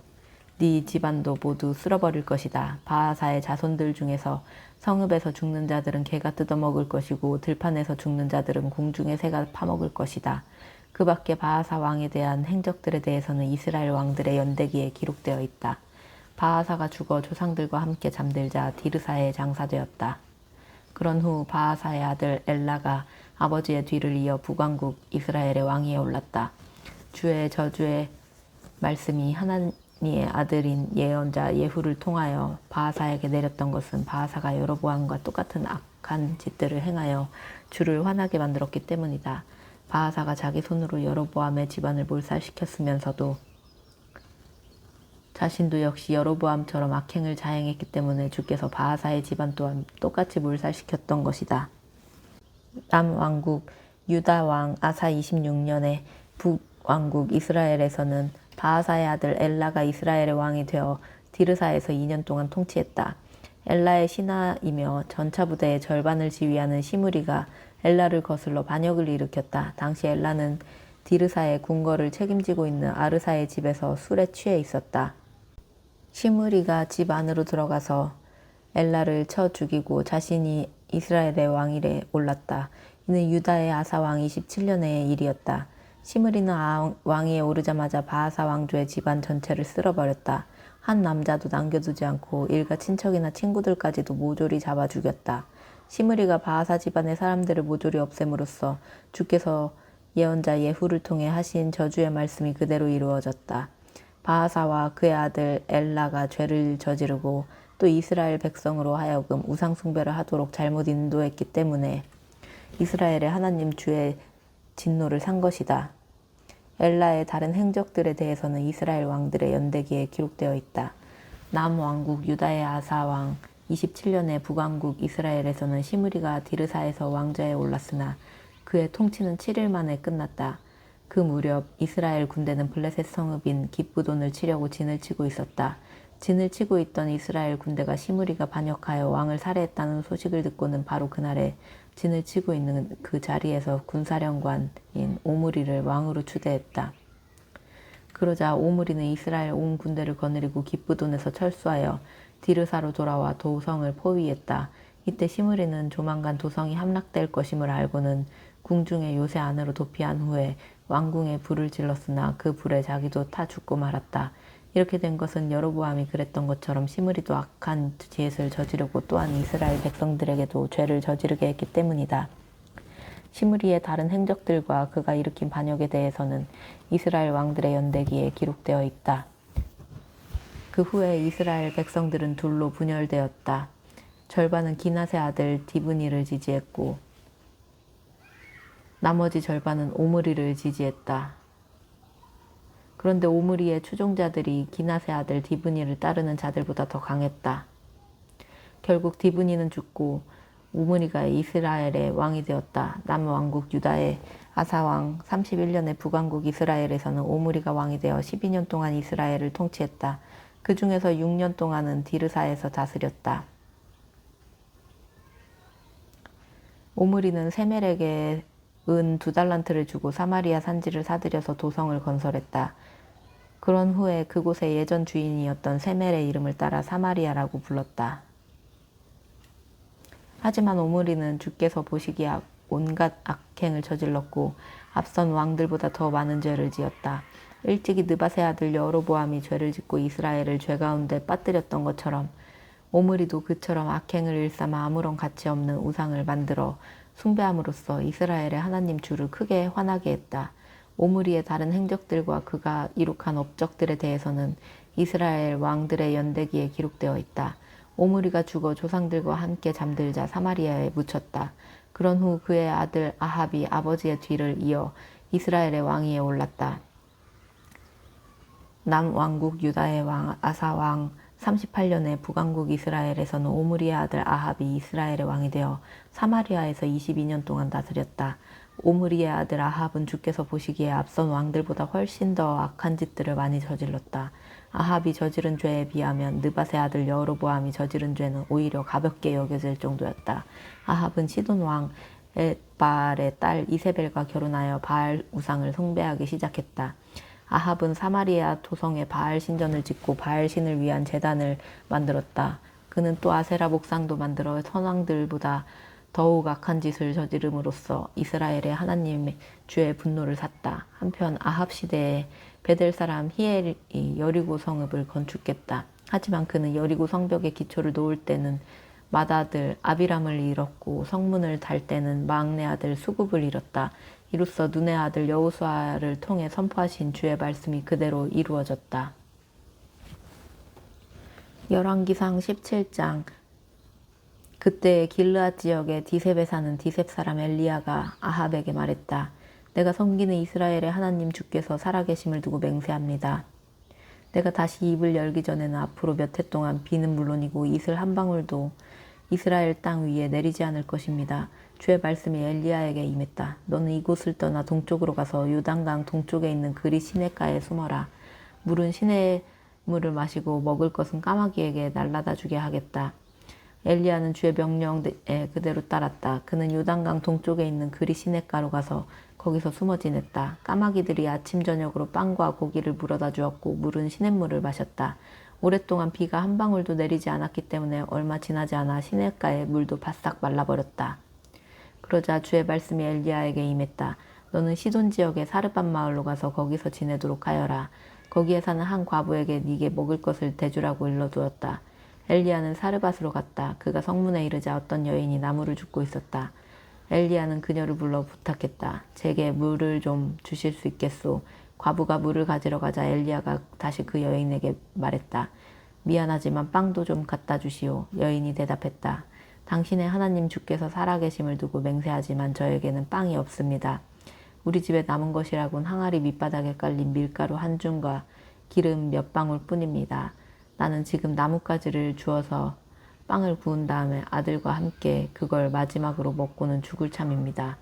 네 집안도 모두 쓸어버릴 것이다. 바하사의 자손들 중에서 성읍에서 죽는 자들은 개가 뜯어먹을 것이고 들판에서 죽는 자들은 공중의 새가 파먹을 것이다. 그 밖에 바하사 왕에 대한 행적들에 대해서는 이스라엘 왕들의 연대기에 기록되어 있다. 바하사가 죽어 조상들과 함께 잠들자 디르사에 장사되었다. 그런 후 바하사의 아들 엘라가 아버지의 뒤를 이어 북왕국 이스라엘의 왕위에 올랐다. 주의 저주의 말씀이 하나님의 아들인 예언자 예후를 통하여 바하사에게 내렸던 것은 바하사가 여로보암과 똑같은 악한 짓들을 행하여 주를 화나게 만들었기 때문이다. 바하사가 자기 손으로 여로보암의 집안을 몰살시켰으면서도 자신도 역시 여로보암처럼 악행을 자행했기 때문에 주께서 바하사의 집안 또한 똑같이 몰살시켰던 것이다. 남왕국 유다 왕 아사 26년에 북왕국 이스라엘에서는 바하사의 아들 엘라가 이스라엘의 왕이 되어 디르사에서 2년 동안 통치했다. 엘라의 신하이며 전차 부대의 절반을 지휘하는 시므리가 엘라를 거슬러 반역을 일으켰다. 당시 엘라는 디르사의 궁궐을 책임지고 있는 아르사의 집에서 술에 취해 있었다. 시므리가 집 안으로 들어가서 엘라를 쳐 죽이고 자신이 이스라엘의 왕위에 올랐다. 이는 유다의 아사 왕 27년의 일이었다. 시므리는 왕위에 오르자마자 바하사 왕조의 집안 전체를 쓸어버렸다. 한 남자도 남겨두지 않고 일가 친척이나 친구들까지도 모조리 잡아 죽였다. 시므리가 바하사 집안의 사람들을 모조리 없앰으로써 주께서 예언자 예후를 통해 하신 저주의 말씀이 그대로 이루어졌다. 바하사와 그의 아들 엘라가 죄를 저지르고 또 이스라엘 백성으로 하여금 우상 숭배를 하도록 잘못 인도했기 때문에 이스라엘의 하나님 주의 진노를 산 것이다. 엘라의 다른 행적들에 대해서는 이스라엘 왕들의 연대기에 기록되어 있다. 남왕국 유다의 아사 왕 27년에 북왕국 이스라엘에서는 시므리가 디르사에서 왕좌에 올랐으나 그의 통치는 7일 만에 끝났다. 그 무렵 이스라엘 군대는 블레셋 성읍인 깁부돈을 치려고 진을 치고 있었다. 진을 치고 있던 이스라엘 군대가 시므리가 반역하여 왕을 살해했다는 소식을 듣고는 바로 그날에 진을 치고 있는 그 자리에서 군사령관인 오므리를 왕으로 추대했다. 그러자 오므리는 이스라엘 온 군대를 거느리고 깁부돈에서 철수하여 디르사로 돌아와 도성을 포위했다. 이때 시므리는 조만간 도성이 함락될 것임을 알고는 궁중의 요새 안으로 도피한 후에 왕궁에 불을 질렀으나 그 불에 자기도 타 죽고 말았다. 이렇게 된 것은 여로보암이 그랬던 것처럼 시므리도 악한 짓을 저지르고 또한 이스라엘 백성들에게도 죄를 저지르게 했기 때문이다. 시므리의 다른 행적들과 그가 일으킨 반역에 대해서는 이스라엘 왕들의 연대기에 기록되어 있다. 그 후에 이스라엘 백성들은 둘로 분열되었다. 절반은 기낫의 아들 디브니를 지지했고 나머지 절반은 오므리를 지지했다. 그런데 오므리의 추종자들이 기낫의 아들 디브니를 따르는 자들보다 더 강했다. 결국 디브니는 죽고 오므리가 이스라엘의 왕이 되었다. 남왕국 유다의 아사왕 31년에 북왕국 이스라엘에서는 오므리가 왕이 되어 12년 동안 이스라엘을 통치했다. 그 중에서 6년 동안은 디르사에서 다스렸다. 오므리는 세멜에게 은 2달란트를 주고 사마리아 산지를 사들여서 도성을 건설했다. 그런 후에 그곳의 예전 주인이었던 세멜의 이름을 따라 사마리아라고 불렀다. 하지만 오므리는 주께서 보시기에 온갖 악행을 저질렀고 앞선 왕들보다 더 많은 죄를 지었다. 일찍이 느밧의 아들 여로보암이 죄를 짓고 이스라엘을 죄 가운데 빠뜨렸던 것처럼 오므리도 그처럼 악행을 일삼아 아무런 가치 없는 우상을 만들어 숭배함으로써 이스라엘의 하나님 주를 크게 화나게 했다. 오므리의 다른 행적들과 그가 이룩한 업적들에 대해서는 이스라엘 왕들의 연대기에 기록되어 있다. 오므리가 죽어 조상들과 함께 잠들자 사마리아에 묻혔다. 그런 후 그의 아들 아합이 아버지의 뒤를 이어 이스라엘의 왕위에 올랐다. 남왕국 유다의 왕 아사 왕 38년에 북왕국 이스라엘에서는 오므리의 아들 아합이 이스라엘의 왕이 되어 사마리아에서 22년 동안 다스렸다. 오므리의 아들 아합은 주께서 보시기에 앞선 왕들보다 훨씬 더 악한 짓들을 많이 저질렀다. 아합이 저지른 죄에 비하면 느밧의 아들 여로보암이 저지른 죄는 오히려 가볍게 여겨질 정도였다. 아합은 시돈 왕 엣바알의 딸 이세벨과 결혼하여 바알 우상을 숭배하기 시작했다. 아합은 사마리아 토성에 바알 신전을 짓고 바알 신을 위한 제단을 만들었다. 그는 또 아세라 목상도 만들어 선왕들보다 더욱 악한 짓을 저지름으로써 이스라엘의 하나님의 주의 분노를 샀다. 한편 아합 시대에 베델 사람 히엘이 여리고 성읍을 건축했다. 하지만 그는 여리고 성벽의 기초를 놓을 때는 맏아들 아비람을 잃었고 성문을 달 때는 막내 아들 수굽을 잃었다. 이로써 눈의 아들 여호수아를 통해 선포하신 주의 말씀이 그대로 이루어졌다. 열왕기상 17장. 그때 길르앗 지역의 디셉에 사는 디셉 사람 엘리야가 아합에게 말했다. 내가 섬기는 이스라엘의 하나님 주께서 살아계심을 두고 맹세합니다. 내가 다시 입을 열기 전에는 앞으로 몇 해 동안 비는 물론이고 이슬 한 방울도 이스라엘 땅 위에 내리지 않을 것입니다. 주의 말씀이 엘리야에게 임했다. 너는 이곳을 떠나 동쪽으로 가서 요단강 동쪽에 있는 그리 시냇가에 숨어라. 물은 시냇 물을 마시고 먹을 것은 까마귀에게 날라다 주게 하겠다. 엘리야는 주의 명령에 그대로 따랐다. 그는 요단강 동쪽에 있는 그리 시냇가로 가서 거기서 숨어 지냈다. 까마귀들이 아침 저녁으로 빵과 고기를 물어다 주었고 물은 시냇물을 마셨다. 오랫동안 비가 한 방울도 내리지 않았기 때문에 얼마 지나지 않아 시냇가의 물도 바싹 말라버렸다. 그러자 주의 말씀이 엘리야에게 임했다. 너는 시돈 지역의 사르밧 마을로 가서 거기서 지내도록 하여라. 거기에 사는 한 과부에게 네게 먹을 것을 대주라고 일러두었다. 엘리야는 사르밧으로 갔다. 그가 성문에 이르자 어떤 여인이 나무를 줍고 있었다. 엘리야는 그녀를 불러 부탁했다. 제게 물을 좀 주실 수 있겠소? 과부가 물을 가지러 가자 엘리야가 다시 그 여인에게 말했다. 미안하지만 빵도 좀 갖다 주시오. 여인이 대답했다. 당신의 하나님 주께서 살아계심을 두고 맹세하지만 저에게는 빵이 없습니다. 우리 집에 남은 것이라곤 항아리 밑바닥에 깔린 밀가루 한 줌과 기름 몇 방울 뿐입니다. 나는 지금 나뭇가지를 주워서 빵을 구운 다음에 아들과 함께 그걸 마지막으로 먹고는 죽을 참입니다.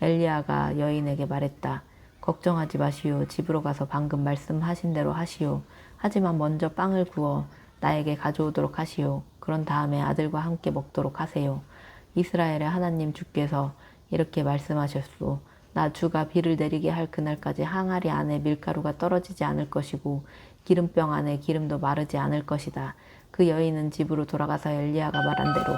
엘리야가 여인에게 말했다. 걱정하지 마시오. 집으로 가서 방금 말씀하신 대로 하시오. 하지만 먼저 빵을 구워 나에게 가져오도록 하시오. 그런 다음에 아들과 함께 먹도록 하세요. 이스라엘의 하나님 주께서 이렇게 말씀하셨소. 나 주가 비를 내리게 할 그날까지 항아리 안에 밀가루가 떨어지지 않을 것이고 기름병 안에 기름도 마르지 않을 것이다. 그 여인은 집으로 돌아가서 엘리야가 말한 대로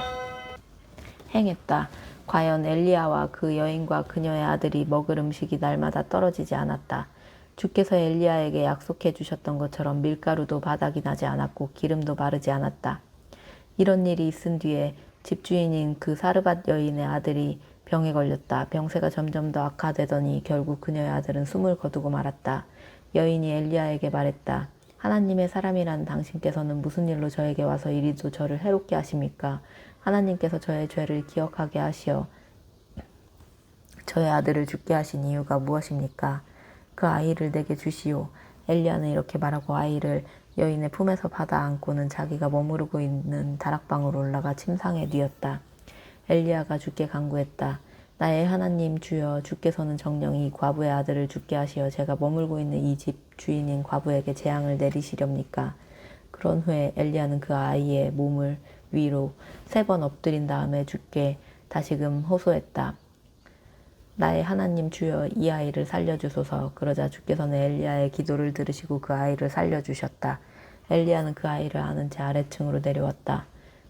행했다. 과연 엘리야와 그 여인과 그녀의 아들이 먹을 음식이 날마다 떨어지지 않았다. 주께서 엘리야에게 약속해 주셨던 것처럼 밀가루도 바닥이 나지 않았고 기름도 마르지 않았다. 이런 일이 있은 뒤에 집주인인 그 사르밧 여인의 아들이 병에 걸렸다. 병세가 점점 더 악화되더니 결국 그녀의 아들은 숨을 거두고 말았다. 여인이 엘리야에게 말했다. 하나님의 사람이란 당신께서는 무슨 일로 저에게 와서 이리도 저를 해롭게 하십니까? 하나님께서 저의 죄를 기억하게 하시어 저의 아들을 죽게 하신 이유가 무엇입니까? 그 아이를 내게 주시오. 엘리야는 이렇게 말하고 아이를 여인의 품에서 받아 안고는 자기가 머무르고 있는 다락방으로 올라가 침상에 뉘었다. 엘리야가 주께 간구했다. 나의 하나님 주여, 주께서는 정녕 이 과부의 아들을 죽게 하시어 제가 머물고 있는 이 집 주인인 과부에게 재앙을 내리시렵니까? 그런 후에 엘리야는 그 아이의 몸을 위로 3번 엎드린 다음에 주께 다시금 호소했다. 나의 하나님 주여, 이 아이를 살려주소서. 그러자 주께서는 엘리야의 기도를 들으시고 그 아이를 살려주셨다. 엘리야는 그 아이를 안은 채 아래층으로 내려왔다.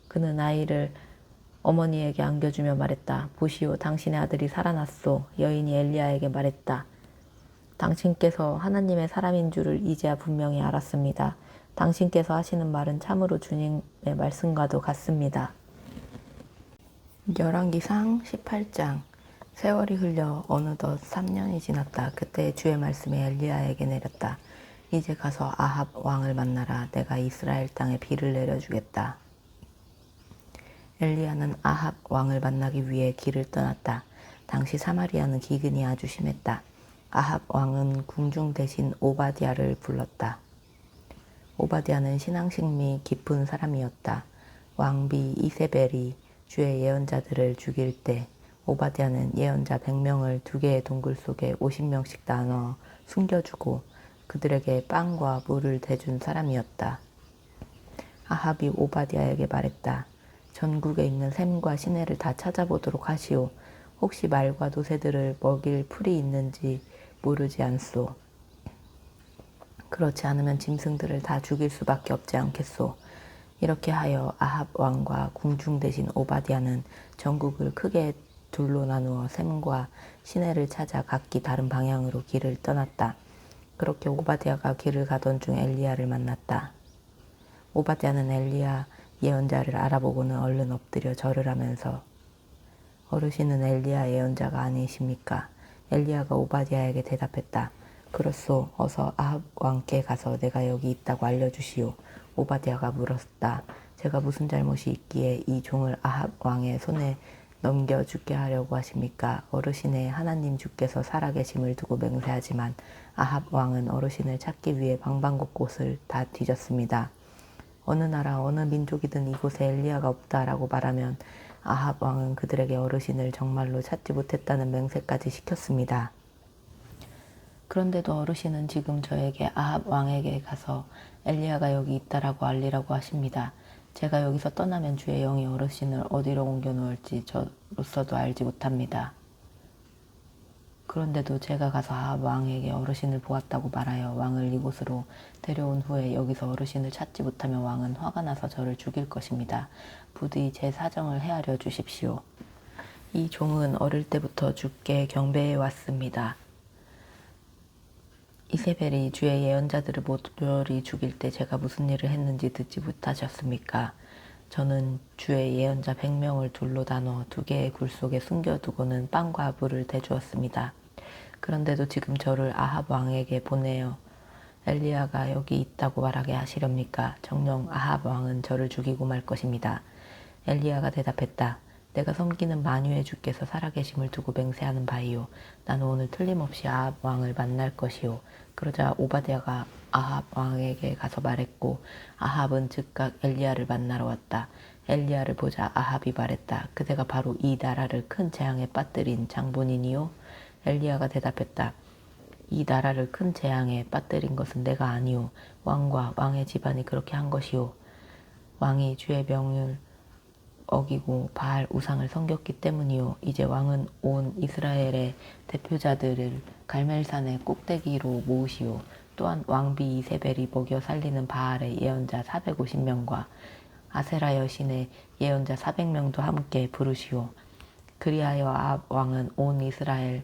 그는 아이를 어머니에게 안겨주며 말했다. 보시오, 당신의 아들이 살아났소. 여인이 엘리야에게 말했다. 당신께서 하나님의 사람인 줄을 이제야 분명히 알았습니다. 당신께서 하시는 말은 참으로 주님의 말씀과도 같습니다. 열왕기상 18장. 세월이 흘려 어느덧 3년이 지났다. 그때 주의 말씀이 엘리야에게 내렸다. 이제 가서 아합 왕을 만나라. 내가 이스라엘 땅에 비를 내려주겠다. 엘리야는 아합 왕을 만나기 위해 길을 떠났다. 당시 사마리아는 기근이 아주 심했다. 아합 왕은 궁중 대신 오바댜를 불렀다. 오바댜는 신앙심이 깊은 사람이었다. 왕비 이세벨이 주의 예언자들을 죽일 때 오바댜는 예언자 100명을 두 개의 동굴 속에 50명씩 나눠 숨겨주고 그들에게 빵과 물을 대준 사람이었다. 아합이 오바댜에게 말했다. 전국에 있는 샘과 시내를 다 찾아보도록 하시오. 혹시 말과 노새들을 먹일 풀이 있는지 모르지 않소. 그렇지 않으면 짐승들을 다 죽일 수밖에 없지 않겠소. 이렇게 하여 아합 왕과 궁중 대신 오바댜는 전국을 크게 둘로 나누어 샘과 시내를 찾아 각기 다른 방향으로 길을 떠났다. 그렇게 오바댜가 길을 가던 중 엘리야를 만났다. 오바댜는 엘리야 예언자를 알아보고는 얼른 엎드려 절을 하면서 어르신은 엘리야 예언자가 아니십니까? 엘리야가 오바댜에게 대답했다. 그렇소. 어서 아합 왕께 가서 내가 여기 있다고 알려주시오. 오바댜가 물었다. 제가 무슨 잘못이 있기에 이 종을 아합 왕의 손에 넘겨 죽게 하려고 하십니까? 어르신의 하나님 주께서 살아계심을 두고 맹세하지만 아합 왕은 어르신을 찾기 위해 방방곳곳을 다 뒤졌습니다. 어느 나라 어느 민족이든 이곳에 엘리야가 없다라고 말하면 아합 왕은 그들에게 어르신을 정말로 찾지 못했다는 맹세까지 시켰습니다. 그런데도 어르신은 지금 저에게 아합 왕에게 가서 엘리야가 여기 있다라고 알리라고 하십니다. 제가 여기서 떠나면 주의 영이 어르신을 어디로 옮겨 놓을지 저로서도 알지 못합니다. 그런데도 제가 가서 아합 왕에게 어르신을 보았다고 말하여 왕을 이곳으로 데려온 후에 여기서 어르신을 찾지 못하면 왕은 화가 나서 저를 죽일 것입니다. 부디 제 사정을 헤아려 주십시오. 이 종은 어릴 때부터 주께 경배해 왔습니다. 이세벨이 주의 예언자들을 모조리 죽일 때 제가 무슨 일을 했는지 듣지 못하셨습니까? 저는 주의 예언자 100명을 둘로 나눠 두 개의 굴 속에 숨겨두고는 빵과 물을 대주었습니다. 그런데도 지금 저를 아합 왕에게 보내어 엘리야가 여기 있다고 말하게 하시렵니까? 정녕 아합 왕은 저를 죽이고 말 것입니다. 엘리야가 대답했다. 내가 섬기는 만유의 주께서 살아계심을 두고 맹세하는 바이요. 나는 오늘 틀림없이 아합 왕을 만날 것이요. 그러자 오바댜가 아합 왕에게 가서 말했고 아합은 즉각 엘리야를 만나러 왔다. 엘리야를 보자 아합이 말했다. 그대가 바로 이 나라를 큰 재앙에 빠뜨린 장본인이요? 엘리야가 대답했다. 이 나라를 큰 재앙에 빠뜨린 것은 내가 아니오. 왕과 왕의 집안이 그렇게 한 것이오. 왕이 주의 명을 어기고 바알 우상을 섬겼기 때문이요. 이제 왕은 온 이스라엘의 대표자들을 갈멜산의 꼭대기로 모으시오. 또한 왕비 이세벨이 먹여 살리는 바알의 예언자 450명과 아세라 여신의 예언자 400명도 함께 부르시오. 그리하여 아합 왕은 온 이스라엘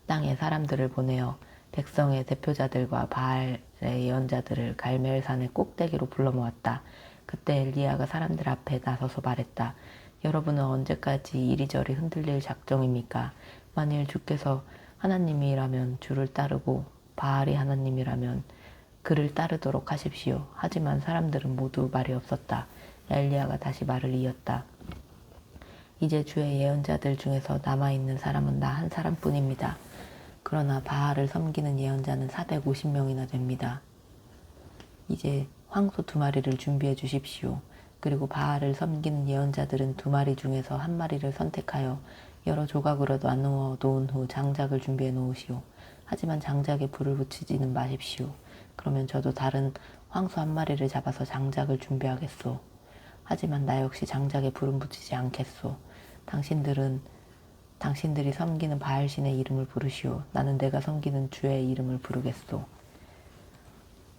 땅에 사람들을 보내어 백성의 대표자들과 바알의 예언자들을 갈멜산의 꼭대기로 불러 모았다. 그때 엘리야가 사람들 앞에 나서서 말했다. 여러분은 언제까지 이리저리 흔들릴 작정입니까? 만일 주께서 하나님이라면 주를 따르고 바알이 하나님이라면 그를 따르도록 하십시오. 하지만 사람들은 모두 말이 없었다. 엘리야가 다시 말을 이었다. 이제 주의 예언자들 중에서 남아있는 사람은 나 한 사람뿐입니다. 그러나 바알을 섬기는 예언자는 450명이나 됩니다. 이제 황소 2마리를 준비해 주십시오. 그리고 바알을 섬기는 예언자들은 2마리 중에서 1마리를 선택하여 여러 조각으로 나누어 놓은 후 장작을 준비해 놓으시오. 하지만 장작에 불을 붙이지는 마십시오. 그러면 저도 다른 황소 1마리를 잡아서 장작을 준비하겠소. 하지만 나 역시 장작에 불은 붙이지 않겠소. 당신들이 섬기는 바알신의 이름을 부르시오. 나는 내가 섬기는 주의 이름을 부르겠소.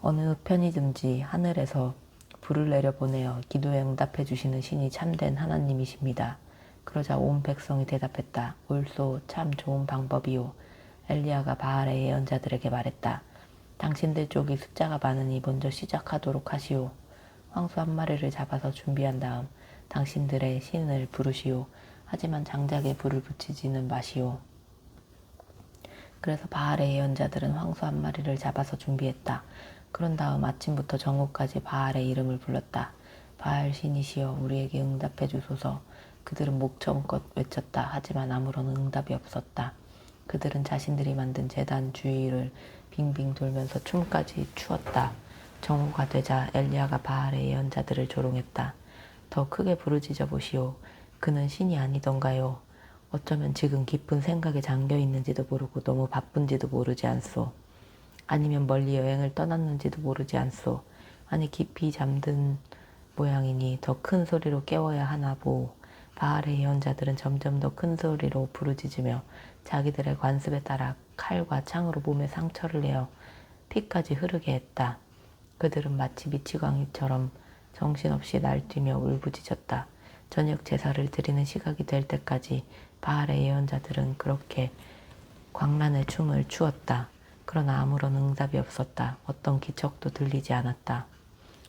어느 편이든지 하늘에서 불을 내려보내어 기도에 응답해 주시는 신이 참된 하나님이십니다. 그러자 온 백성이 대답했다. 옳소, 참 좋은 방법이오. 엘리야가 바알의 예언자들에게 말했다. 당신들 쪽이 숫자가 많으니 먼저 시작하도록 하시오. 황소 1마리를 잡아서 준비한 다음 당신들의 신을 부르시오. 하지만 장작에 불을 붙이지는 마시오. 그래서 바알의 예언자들은 황소 1마리를 잡아서 준비했다. 그런 다음 아침부터 정오까지 바알의 이름을 불렀다. 바알 신이시여 우리에게 응답해 주소서. 그들은 목청껏 외쳤다. 하지만 아무런 응답이 없었다. 그들은 자신들이 만든 제단 주위를 빙빙 돌면서 춤까지 추었다. 정오가 되자 엘리야가 바알의 예언자들을 조롱했다. 더 크게 부르짖어 보시오. 그는 신이 아니던가요? 어쩌면 지금 깊은 생각에 잠겨 있는지도 모르고 너무 바쁜지도 모르지 않소. 아니면 멀리 여행을 떠났는지도 모르지 않소. 아니 깊이 잠든 모양이니 더 큰 소리로 깨워야 하나 보. 바알의 예언자들은 점점 더 큰 소리로 부르짖으며 자기들의 관습에 따라 칼과 창으로 몸에 상처를 내어 피까지 흐르게 했다. 그들은 마치 미치광이처럼 정신없이 날뛰며 울부짖었다. 저녁 제사를 드리는 시각이 될 때까지 바알의 예언자들은 그렇게 광란의 춤을 추었다. 그러나 아무런 응답이 없었다. 어떤 기척도 들리지 않았다.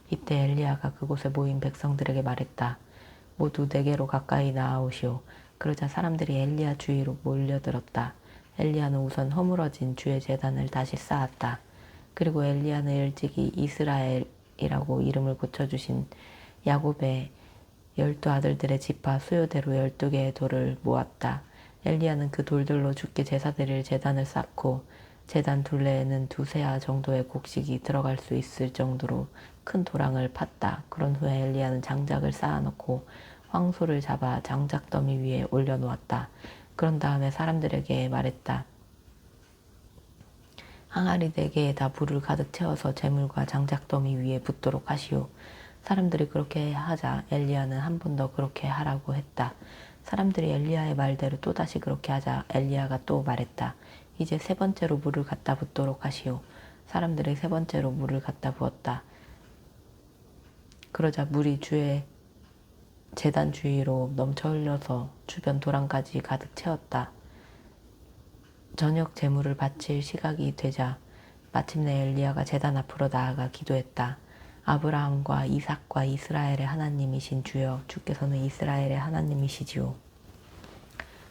이때 엘리야가 그곳에 모인 백성들에게 말했다. 모두 내게로 가까이 나아오시오. 그러자 사람들이 엘리야 주위로 몰려들었다. 엘리야는 우선 허물어진 주의 제단을 다시 쌓았다. 그리고 엘리야는 일찍이 이스라엘이라고 이름을 고쳐주신 야곱의 12아들들의 지파 수요대로 12개의 돌을 모았다. 엘리야는 그 돌들로 주께 제사 드릴 제단을 쌓고 제단 둘레에는 2세아 정도의 곡식이 들어갈 수 있을 정도로 큰 도랑을 팠다. 그런 후에 엘리야는 장작을 쌓아놓고 황소를 잡아 장작 더미 위에 올려놓았다. 그런 다음에 사람들에게 말했다. 항아리 4개에다 물을 가득 채워서 재물과 장작 더미 위에 붓도록 하시오. 사람들이 그렇게 하자 엘리야는 한 번 더 그렇게 하라고 했다. 사람들이 엘리야의 말대로 또다시 그렇게 하자 엘리야가 또 말했다. 이제 3번째로 물을 갖다 붓도록 하시오. 사람들이 3번째로 물을 갖다 부었다. 그러자 물이 주의 제단 주위로 넘쳐 흘려서 주변 도랑까지 가득 채웠다. 저녁 제물을 바칠 시각이 되자 마침내 엘리야가 제단 앞으로 나아가 기도했다. 아브라함과 이삭과 이스라엘의 하나님이신 주여, 주께서는 이스라엘의 하나님이시지요.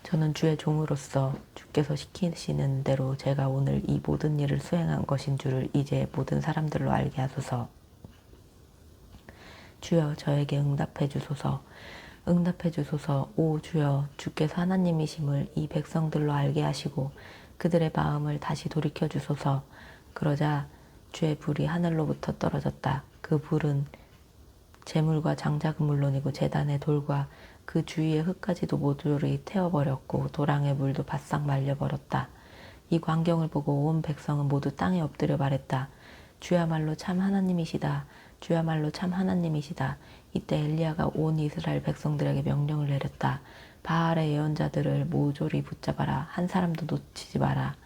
저는 주의 종으로서 주께서 시키시는 대로 제가 오늘 이 모든 일을 수행한 것인 줄을 이제 모든 사람들로 알게 하소서. 주여, 저에게 응답해 주소서. 응답해 주소서. 오 주여, 주께서 하나님이심을 이 백성들로 알게 하시고 그들의 마음을 다시 돌이켜 주소서. 그러자 주의 불이 하늘로부터 떨어졌다. 그 불은 재물과 장작은 물론이고 제단의 돌과 그 주위의 흙까지도 모조리 태워버렸고 도랑의 물도 바싹 말려버렸다. 이 광경을 보고 온 백성은 모두 땅에 엎드려 말했다. 주야말로 참 하나님이시다. 주야말로 참 하나님이시다. 이때 엘리야가 온 이스라엘 백성들에게 명령을 내렸다. 바알의 예언자들을 모조리 붙잡아라. 한 사람도 놓치지 마라.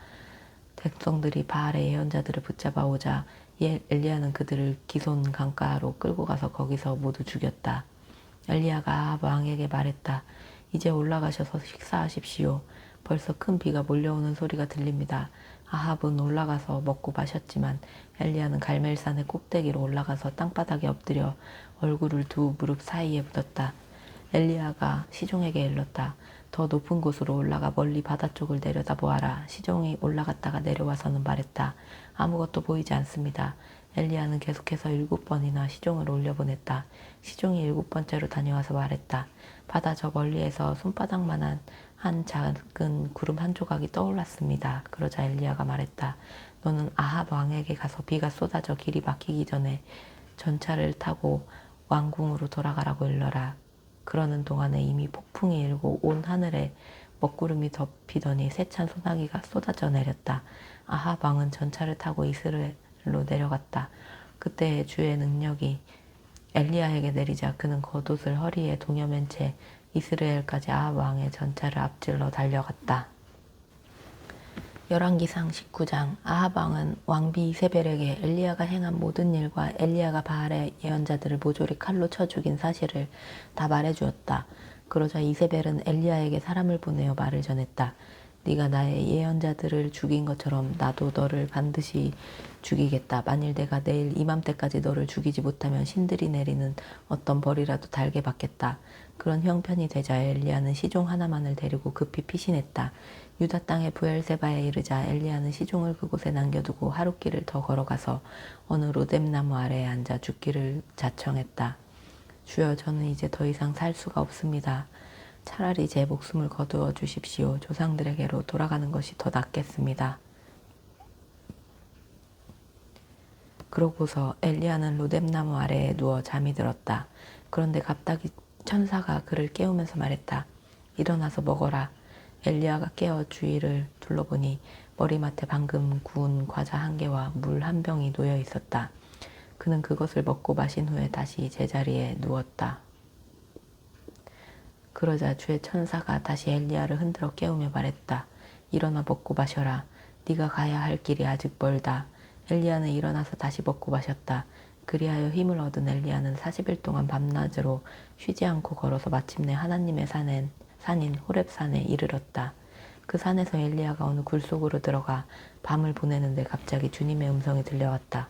백성들이 바알의 예언자들을 붙잡아 오자 엘리야는 그들을 기손 강가로 끌고 가서 거기서 모두 죽였다. 엘리야가 아합 왕에게 말했다. 이제 올라가셔서 식사하십시오. 벌써 큰 비가 몰려오는 소리가 들립니다. 아합은 올라가서 먹고 마셨지만 엘리야는 갈멜산의 꼭대기로 올라가서 땅바닥에 엎드려 얼굴을 두 무릎 사이에 묻었다. 엘리야가 시종에게 일렀다. 더 높은 곳으로 올라가 멀리 바다 쪽을 내려다보아라. 시종이 올라갔다가 내려와서는 말했다. 아무것도 보이지 않습니다. 엘리야는 계속해서 7번이나 시종을 올려보냈다. 시종이 7번째로 다녀와서 말했다. 바다 저 멀리에서 손바닥만한 한 작은 구름 한 조각이 떠올랐습니다. 그러자 엘리야가 말했다. 너는 아합 왕에게 가서 비가 쏟아져 길이 막히기 전에 전차를 타고 왕궁으로 돌아가라고 일러라. 그러는 동안에 이미 폭풍이 일고 온 하늘에 먹구름이 덮이더니 세찬 소나기가 쏟아져 내렸다. 아합 왕은 전차를 타고 이스라엘로 내려갔다. 그때 주의 능력이 엘리야에게 내리자 그는 겉옷을 허리에 동여맨 채 이스라엘까지 아합 왕의 전차를 앞질러 달려갔다. 열왕기상 19장. 아합 왕은 왕비 이세벨에게 엘리야가 행한 모든 일과 엘리야가 바알의 예언자들을 모조리 칼로 쳐 죽인 사실을 다 말해주었다. 그러자 이세벨은 엘리야에게 사람을 보내어 말을 전했다. 네가 나의 예언자들을 죽인 것처럼 나도 너를 반드시 죽이겠다. 만일 내가 내일 이맘때까지 너를 죽이지 못하면 신들이 내리는 어떤 벌이라도 달게 받겠다. 그런 형편이 되자 엘리야는 시종 하나만을 데리고 급히 피신했다. 유다 땅의 브엘세바에 이르자 엘리야는 시종을 그곳에 남겨두고 하룻길을 더 걸어가서 어느 로뎀나무 아래에 앉아 죽기를 자청했다. 주여, 저는 이제 더 이상 살 수가 없습니다. 차라리 제 목숨을 거두어 주십시오. 조상들에게로 돌아가는 것이 더 낫겠습니다. 그러고서 엘리야는 로뎀나무 아래에 누워 잠이 들었다. 그런데 갑자기 천사가 그를 깨우면서 말했다. 일어나서 먹어라. 엘리야가 깨어 주위를 둘러보니 머리맡에 방금 구운 과자 1개와 물 1병이 놓여 있었다. 그는 그것을 먹고 마신 후에 다시 제자리에 누웠다. 그러자 주의 천사가 다시 엘리야를 흔들어 깨우며 말했다. 일어나 먹고 마셔라. 네가 가야 할 길이 아직 멀다. 엘리야는 일어나서 다시 먹고 마셨다. 그리하여 힘을 얻은 엘리야는 40일 동안 밤낮으로 쉬지 않고 걸어서 마침내 하나님의 산인 호렙산에 이르렀다. 그 산에서 엘리야가 어느 굴 속으로 들어가 밤을 보내는데 갑자기 주님의 음성이 들려왔다.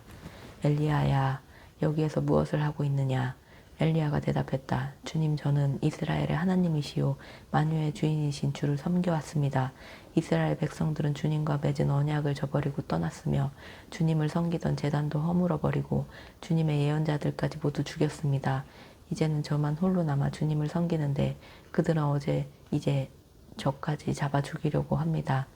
엘리야야, 여기에서 무엇을 하고 있느냐? 엘리야가 대답했다. 주님, 저는 이스라엘의 하나님이시요 만유의 주인이신 주를 섬겨왔습니다. 이스라엘 백성들은 주님과 맺은 언약을 저버리고 떠났으며 주님을 섬기던 제단도 허물어버리고 주님의 예언자들까지 모두 죽였습니다. 이제는 저만 홀로 남아 주님을 섬기는데 그들은 이제 저까지 잡아 죽이려고 합니다.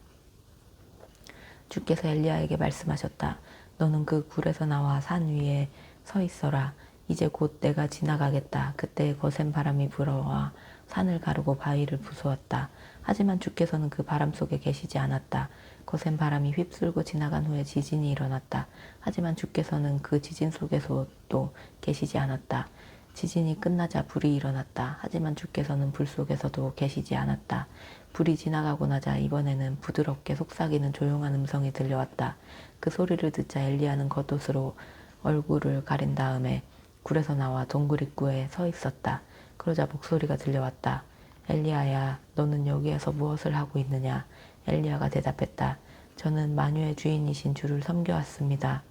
주께서 엘리야에게 말씀하셨다. 너는 그 굴에서 나와 산 위에 서 있어라. 이제 곧 내가 지나가겠다. 그때 거센 바람이 불어와 산을 가르고 바위를 부수었다. 하지만 주께서는 그 바람 속에 계시지 않았다. 거센 바람이 휩쓸고 지나간 후에 지진이 일어났다. 하지만 주께서는 그 지진 속에서도 계시지 않았다. 지진이 끝나자 불이 일어났다. 하지만 주께서는 불 속에서도 계시지 않았다. 불이 지나가고 나자 이번에는 부드럽게 속삭이는 조용한 음성이 들려왔다. 그 소리를 듣자 엘리야는 겉옷으로 얼굴을 가린 다음에 굴에서 나와 동굴 입구에 서 있었다. 그러자 목소리가 들려왔다. 엘리야야, 너는 여기에서 무엇을 하고 있느냐? 엘리야가 대답했다. 저는 만유의 주인이신 주를 섬겨왔습니다.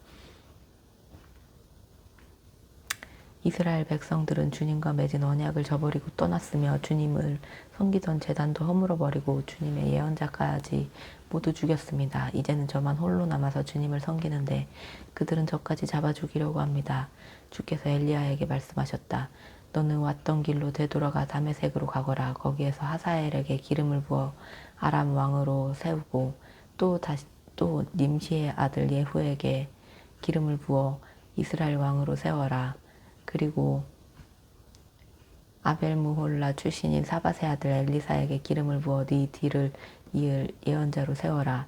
이스라엘 백성들은 주님과 맺은 언약을 저버리고 떠났으며 주님을 섬기던 제단도 허물어버리고 주님의 예언자까지 모두 죽였습니다. 이제는 저만 홀로 남아서 주님을 섬기는데 그들은 저까지 잡아 죽이려고 합니다. 주께서 엘리야에게 말씀하셨다. 너는 왔던 길로 되돌아가 다메섹으로 가거라. 거기에서 하사엘에게 기름을 부어 아람 왕으로 세우고 또 님시의 아들 예후에게 기름을 부어 이스라엘 왕으로 세워라. 그리고 아벨무홀라 출신인 사밧의 아들 엘리사에게 기름을 부어 네 뒤를 이을 예언자로 세워라.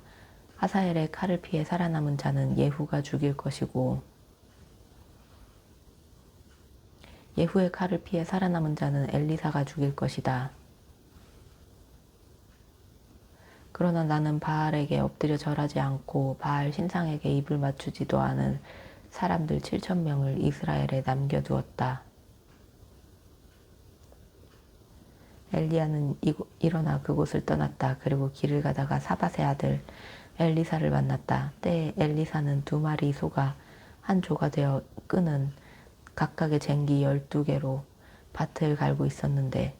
하사엘의 칼을 피해 살아남은 자는 예후가 죽일 것이고 예후의 칼을 피해 살아남은 자는 엘리사가 죽일 것이다. 그러나 나는 바알에게 엎드려 절하지 않고 바알 신상에게 입을 맞추지도 않은 사람들 7,000명을 이스라엘에 남겨두었다. 엘리야는 일어나 그곳을 떠났다. 그리고 길을 가다가 사밧의 아들 엘리사를 만났다. 때에 엘리사는 2마리 소가 한 조가 되어 끄는 각각의 쟁기 12개로 밭을 갈고 있었는데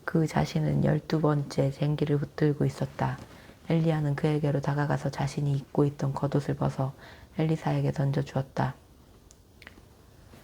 그 자신은 12번째 쟁기를 붙들고 있었다. 엘리야는 그에게로 다가가서 자신이 입고 있던 겉옷을 벗어 엘리사에게 던져주었다.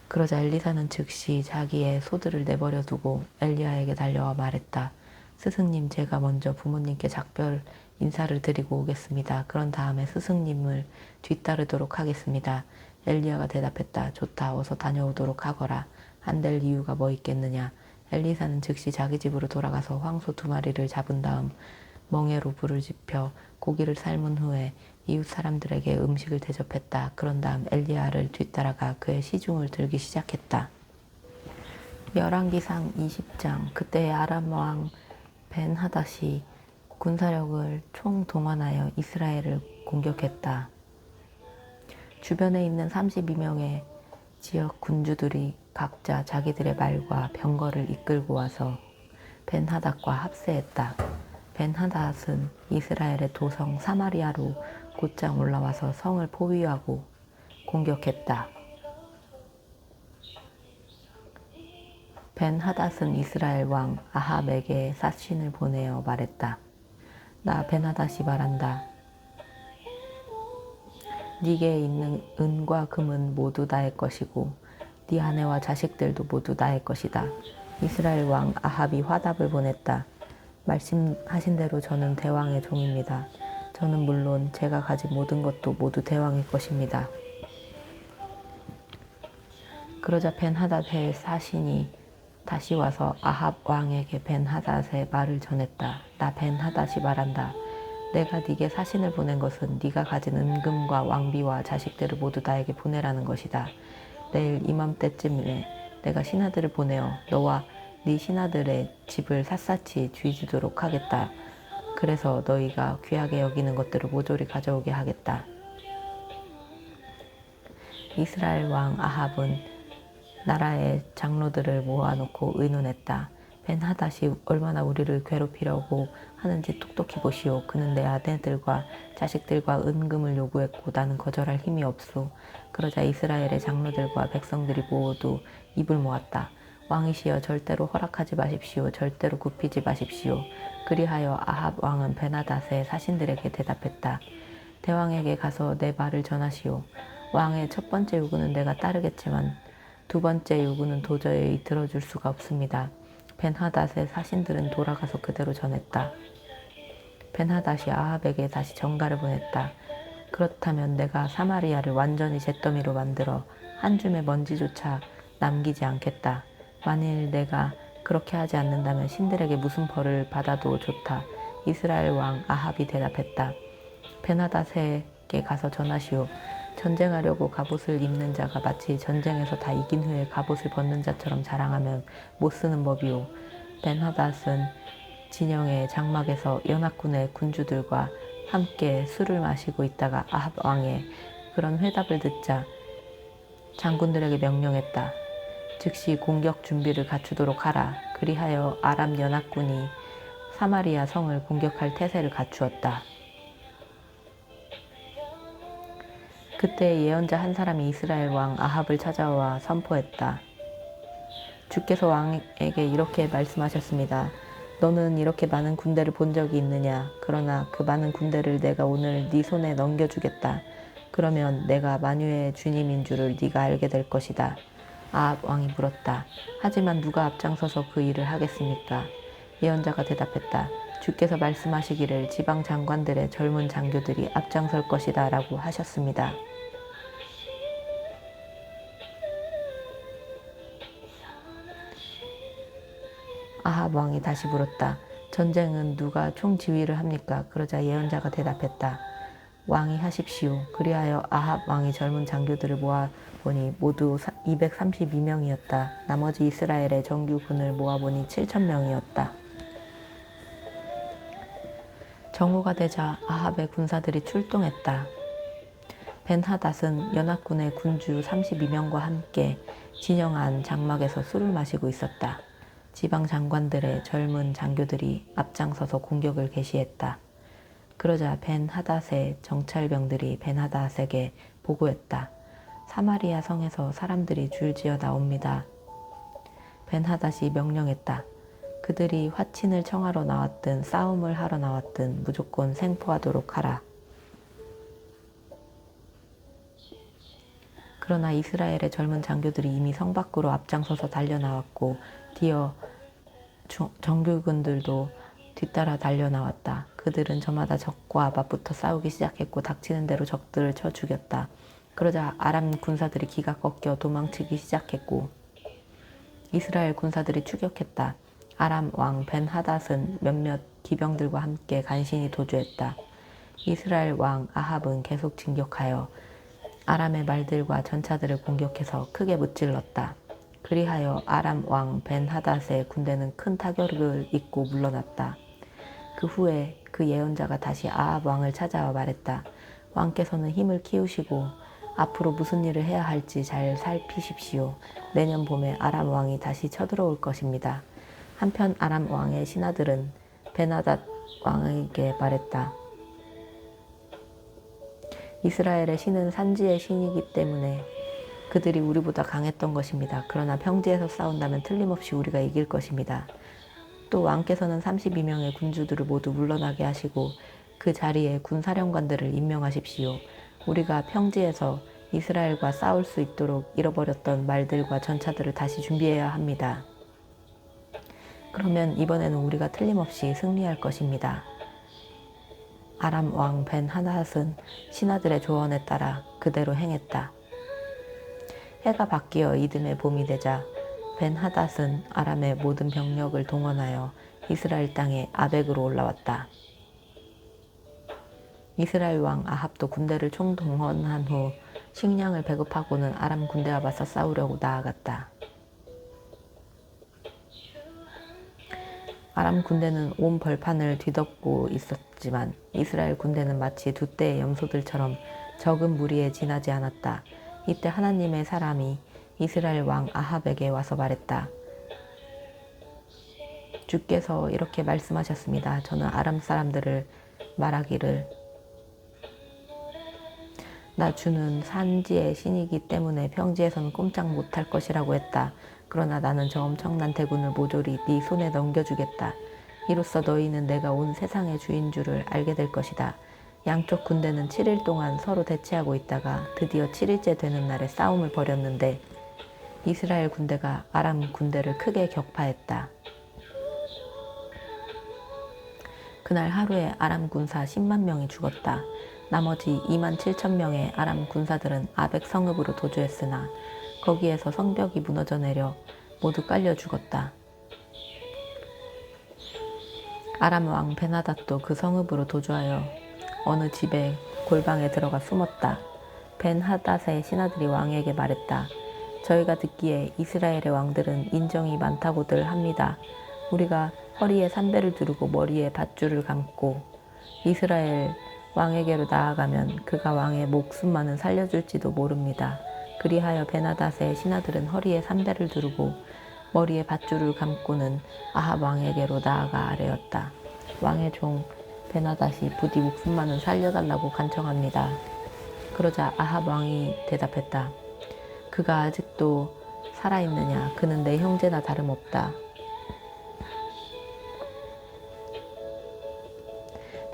그러자 엘리사는 즉시 자기의 소들을 내버려 두고 엘리야에게 달려와 말했다. 스승님, 제가 먼저 부모님께 작별 인사를 드리고 오겠습니다. 그런 다음에 스승님을 뒤따르도록 하겠습니다. 엘리야가 대답했다. 좋다. 어서 다녀오도록 하거라. 안 될 이유가 뭐 있겠느냐. 엘리사는 즉시 자기 집으로 돌아가서 황소 2마리를 잡은 다음 멍에로 불을 지펴 고기를 삶은 후에 이웃 사람들에게 음식을 대접했다. 그런 다음 엘리야를 뒤따라가 그의 시중을 들기 시작했다. 열왕기상 20장. 그때 아람 왕 벤하닷이 군사력을 총동원하여 이스라엘을 공격했다. 주변에 있는 32명의 지역 군주들이 각자 자기들의 말과 병거를 이끌고 와서 벤하닷과 합세했다. 벤하닷은 이스라엘의 도성 사마리아로 곧장 올라와서 성을 포위하고 공격했다. 벤하닷은 이스라엘 왕 아합에게 사신을 보내어 말했다. 나 벤하닷이 말한다. 네게 있는 은과 금은 모두 나의 것이고 네 아내와 자식들도 모두 나의 것이다. 이스라엘 왕 아합이 화답을 보냈다. 말씀하신 대로 저는 대왕의 종입니다. 저는 물론 제가 가진 모든 것도 모두 대왕의 것입니다. 그러자 벤하닷의 사신이 다시 와서 아합 왕에게 벤하닷의 말을 전했다. 나 벤하닷이 말한다. 내가 네게 사신을 보낸 것은 네가 가진 은금과 왕비와 자식들을 모두 나에게 보내라는 것이다. 내일 이맘때쯤에 내가 신하들을 보내어 너와 네 신하들의 집을 샅샅이 뒤지도록 하겠다. 그래서 너희가 귀하게 여기는 것들을 모조리 가져오게 하겠다. 이스라엘 왕 아합은 나라의 장로들을 모아놓고 의논했다. 벤하닷이 얼마나 우리를 괴롭히려고 하는지 똑똑히 보시오. 그는 내 아내들과 자식들과 은금을 요구했고 나는 거절할 힘이 없소. 그러자 이스라엘의 장로들과 백성들이 모두 입을 모았다. 왕이시여 절대로 허락하지 마십시오. 절대로 굽히지 마십시오. 그리하여 아합 왕은 벤하닷의 사신들에게 대답했다. 대왕에게 가서 내 말을 전하시오. 왕의 첫 번째 요구는 내가 따르겠지만 두 번째 요구는 도저히 들어줄 수가 없습니다. 벤하닷의 사신들은 돌아가서 그대로 전했다. 벤하닷이 아합에게 다시 전가를 보냈다. 그렇다면 내가 사마리아를 완전히 잿더미로 만들어 한 줌의 먼지조차 남기지 않겠다. 만일 내가 그렇게 하지 않는다면 신들에게 무슨 벌을 받아도 좋다. 이스라엘 왕 아합이 대답했다. 벤하닷에게 가서 전하시오. 전쟁하려고 갑옷을 입는 자가 마치 전쟁에서 다 이긴 후에 갑옷을 벗는 자처럼 자랑하면 못 쓰는 법이오. 벤하닷은 진영의 장막에서 연합군의 군주들과 함께 술을 마시고 있다가 아합 왕의 그런 회답을 듣자 장군들에게 명령했다. 즉시 공격 준비를 갖추도록 하라. 그리하여 아람 연합군이 사마리아 성을 공격할 태세를 갖추었다. 그때 예언자 한 사람이 이스라엘 왕 아합을 찾아와 선포했다. 주께서 왕에게 이렇게 말씀하셨습니다. 너는 이렇게 많은 군대를 본 적이 있느냐? 그러나 그 많은 군대를 내가 오늘 네 손에 넘겨주겠다. 그러면 내가 만유의 주님인 줄을 네가 알게 될 것이다. 아합 왕이 물었다. 하지만 누가 앞장서서 그 일을 하겠습니까? 예언자가 대답했다. 주께서 말씀하시기를 지방 장관들의 젊은 장교들이 앞장설 것이다 라고 하셨습니다. 아합 왕이 다시 물었다. 전쟁은 누가 총지휘를 합니까? 그러자 예언자가 대답했다. 왕이 하십시오. 그리하여 아합 왕이 젊은 장교들을 모아보니 모두 232명이었다. 나머지 이스라엘의 정규군을 모아보니 7,000명이었다. 정오가 되자 아합의 군사들이 출동했다. 벤하닷은 연합군의 군주 32명과 함께 진영 안 장막에서 술을 마시고 있었다. 지방 장관들의 젊은 장교들이 앞장서서 공격을 개시했다. 그러자 벤하닷의 정찰병들이 벤하닷에게 보고했다. 사마리아 성에서 사람들이 줄지어 나옵니다. 벤하닷이 명령했다. 그들이 화친을 청하러 나왔든 싸움을 하러 나왔든 무조건 생포하도록 하라. 그러나 이스라엘의 젊은 장교들이 이미 성 밖으로 앞장서서 달려나왔고 뒤어 정규군들도 뒤따라 달려나왔다. 그들은 저마다 적과 맞붙어 싸우기 시작했고 닥치는 대로 적들을 쳐 죽였다. 그러자 아람 군사들이 기가 꺾여 도망치기 시작했고 이스라엘 군사들이 추격했다. 아람 왕 벤하닷은 몇몇 기병들과 함께 간신히 도주했다. 이스라엘 왕 아합은 계속 진격하여 아람의 말들과 전차들을 공격해서 크게 무찔렀다. 그리하여 아람 왕 벤하닷의 군대는 큰 타격을 입고 물러났다. 그 후에 그 예언자가 다시 아합 왕을 찾아와 말했다. 왕께서는 힘을 키우시고 앞으로 무슨 일을 해야 할지 잘 살피십시오. 내년 봄에 아람 왕이 다시 쳐들어올 것입니다. 한편 아람 왕의 신하들은 벤하닷 왕에게 말했다. 이스라엘의 신은 산지의 신이기 때문에 그들이 우리보다 강했던 것입니다. 그러나 평지에서 싸운다면 틀림없이 우리가 이길 것입니다. 또 왕께서는 32명의 군주들을 모두 물러나게 하시고 그 자리에 군사령관들을 임명하십시오. 우리가 평지에서 이스라엘과 싸울 수 있도록 잃어버렸던 말들과 전차들을 다시 준비해야 합니다. 그러면 이번에는 우리가 틀림없이 승리할 것입니다. 아람 왕 벤하닷은 신하들의 조언에 따라 그대로 행했다. 해가 바뀌어 이듬해 봄이 되자 벤하닷은 아람의 모든 병력을 동원하여 이스라엘 땅에 아벡으로 올라왔다. 이스라엘 왕 아합도 군대를 총동원한 후 식량을 배급하고는 아람 군대와 맞서 싸우려고 나아갔다. 아람 군대는 온 벌판을 뒤덮고 있었지만 이스라엘 군대는 마치 두 떼의 염소들처럼 적은 무리에 지나지 않았다. 이때 하나님의 사람이 이스라엘 왕 아합에게 와서 말했다. 주께서 이렇게 말씀하셨습니다. 저는 아람 사람들을 말하기를 나 주는 산지의 신이기 때문에 평지에서는 꼼짝 못할 것이라고 했다. 그러나 나는 저 엄청난 대군을 모조리 네 손에 넘겨주겠다. 이로써 너희는 내가 온 세상의 주인 줄을 알게 될 것이다. 양쪽 군대는 7일 동안 서로 대치하고 있다가 드디어 7일째 되는 날에 싸움을 벌였는데 이스라엘 군대가 아람 군대를 크게 격파했다. 그날 하루에 아람 군사 10만 명이 죽었다. 나머지 2만 7천 명의 아람 군사들은 아벡 성읍으로 도주했으나 거기에서 성벽이 무너져 내려 모두 깔려 죽었다. 아람 왕 벤하닷도 그 성읍으로 도주하여 어느 집의 골방에 들어가 숨었다. 벤하닷의 신하들이 왕에게 말했다. 저희가 듣기에 이스라엘의 왕들은 인정이 많다고들 합니다. 우리가 허리에 산배를 두르고 머리에 밧줄을 감고 이스라엘 왕에게로 나아가면 그가 왕의 목숨만은 살려줄지도 모릅니다. 그리하여 벤하닷의 신하들은 허리에 산배를 두르고 머리에 밧줄을 감고는 아합 왕에게로 나아가 아뢰었다. 왕의 종 벤하닷이 부디 목숨만은 살려달라고 간청합니다. 그러자 아합 왕이 대답했다. 그가 아직도 살아있느냐? 그는 내 형제나 다름없다.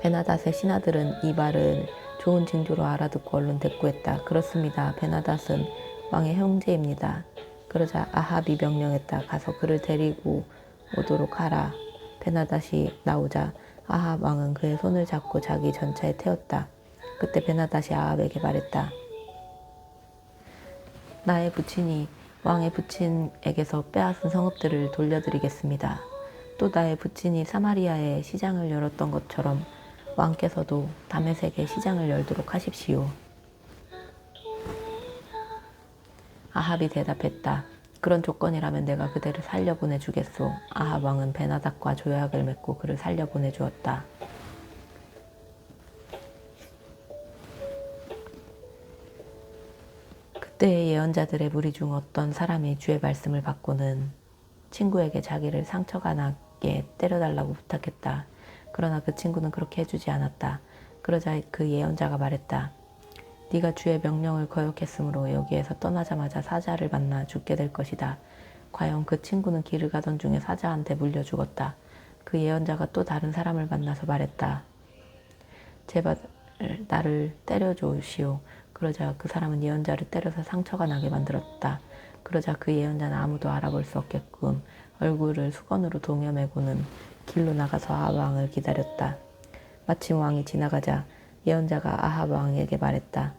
벤하닷의 신하들은 이 말을 좋은 징조로 알아듣고 얼른 대꾸했다. 그렇습니다. 벤하닷은 왕의 형제입니다. 그러자 아합이 명령했다. 가서 그를 데리고 오도록 하라. 벤하닷이 나오자 아합 왕은 그의 손을 잡고 자기 전차에 태웠다. 그때 벤하닷이 아합에게 말했다. 나의 부친이 왕의 부친에게서 빼앗은 성읍들을 돌려드리겠습니다. 또 나의 부친이 사마리아에 시장을 열었던 것처럼 왕께서도 다메섹에 시장을 열도록 하십시오. 아합이 대답했다. 그런 조건이라면 내가 그대를 살려보내주겠소. 아합 왕은 벤하닷과 조약을 맺고 그를 살려보내주었다. 그때의 예언자들의 무리 중 어떤 사람이 주의 말씀을 받고는 친구에게 자기를 상처가 나게 때려달라고 부탁했다. 그러나 그 친구는 그렇게 해주지 않았다. 그러자 그 예언자가 말했다. 네가 주의 명령을 거역했으므로 여기에서 떠나자마자 사자를 만나 죽게 될 것이다. 과연 그 친구는 길을 가던 중에 사자한테 물려 죽었다. 그 예언자가 또 다른 사람을 만나서 말했다. 제발 나를 때려주시오. 그러자 그 사람은 예언자를 때려서 상처가 나게 만들었다. 그러자 그 예언자는 아무도 알아볼 수 없게끔 얼굴을 수건으로 동여매고는 길로 나가서 아합 왕을 기다렸다. 마침 왕이 지나가자 예언자가 아합 왕에게 말했다.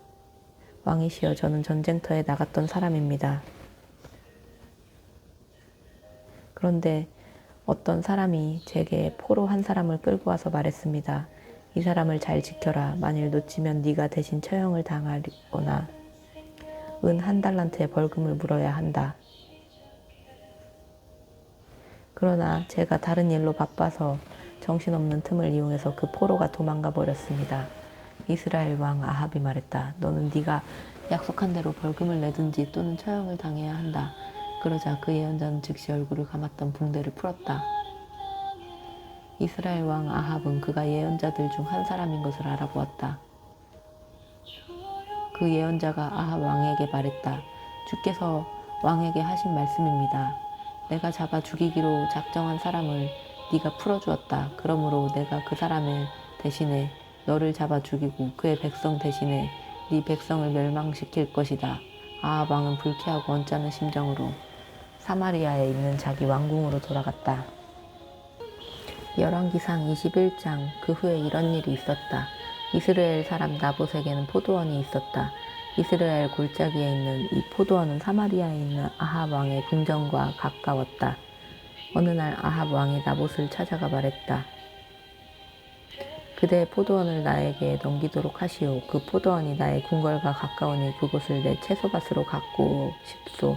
왕이시여, 저는 전쟁터에 나갔던 사람입니다. 그런데 어떤 사람이 제게 포로 한 사람을 끌고 와서 말했습니다. 이 사람을 잘 지켜라. 만일 놓치면 네가 대신 처형을 당하거나 은 1달란트의 벌금을 물어야 한다. 그러나 제가 다른 일로 바빠서 정신없는 틈을 이용해서 그 포로가 도망가 버렸습니다. 이스라엘 왕 아합이 말했다. 너는 네가 약속한 대로 벌금을 내든지 또는 처형을 당해야 한다. 그러자 그 예언자는 즉시 얼굴을 감았던 붕대를 풀었다. 이스라엘 왕 아합은 그가 예언자들 중 한 사람인 것을 알아보았다. 그 예언자가 아합 왕에게 말했다. 주께서 왕에게 하신 말씀입니다. 내가 잡아 죽이기로 작정한 사람을 네가 풀어주었다. 그러므로 내가 그 사람을 대신에 너를 잡아 죽이고 그의 백성 대신에 네 백성을 멸망시킬 것이다. 아합 왕은 불쾌하고 언짢은 심정으로 사마리아에 있는 자기 왕궁으로 돌아갔다. 열왕기상 21장. 그 후에 이런 일이 있었다. 이스라엘 사람 나봇에게는 포도원이 있었다. 이스라엘 골짜기에 있는 이 포도원은 사마리아에 있는 아합 왕의 궁전과 가까웠다. 어느 날 아합 왕이 나봇을 찾아가 말했다. 그대의 포도원을 나에게 넘기도록 하시오. 그 포도원이 나의 궁궐과 가까우니 그곳을 내 채소밭으로 갖고 싶소.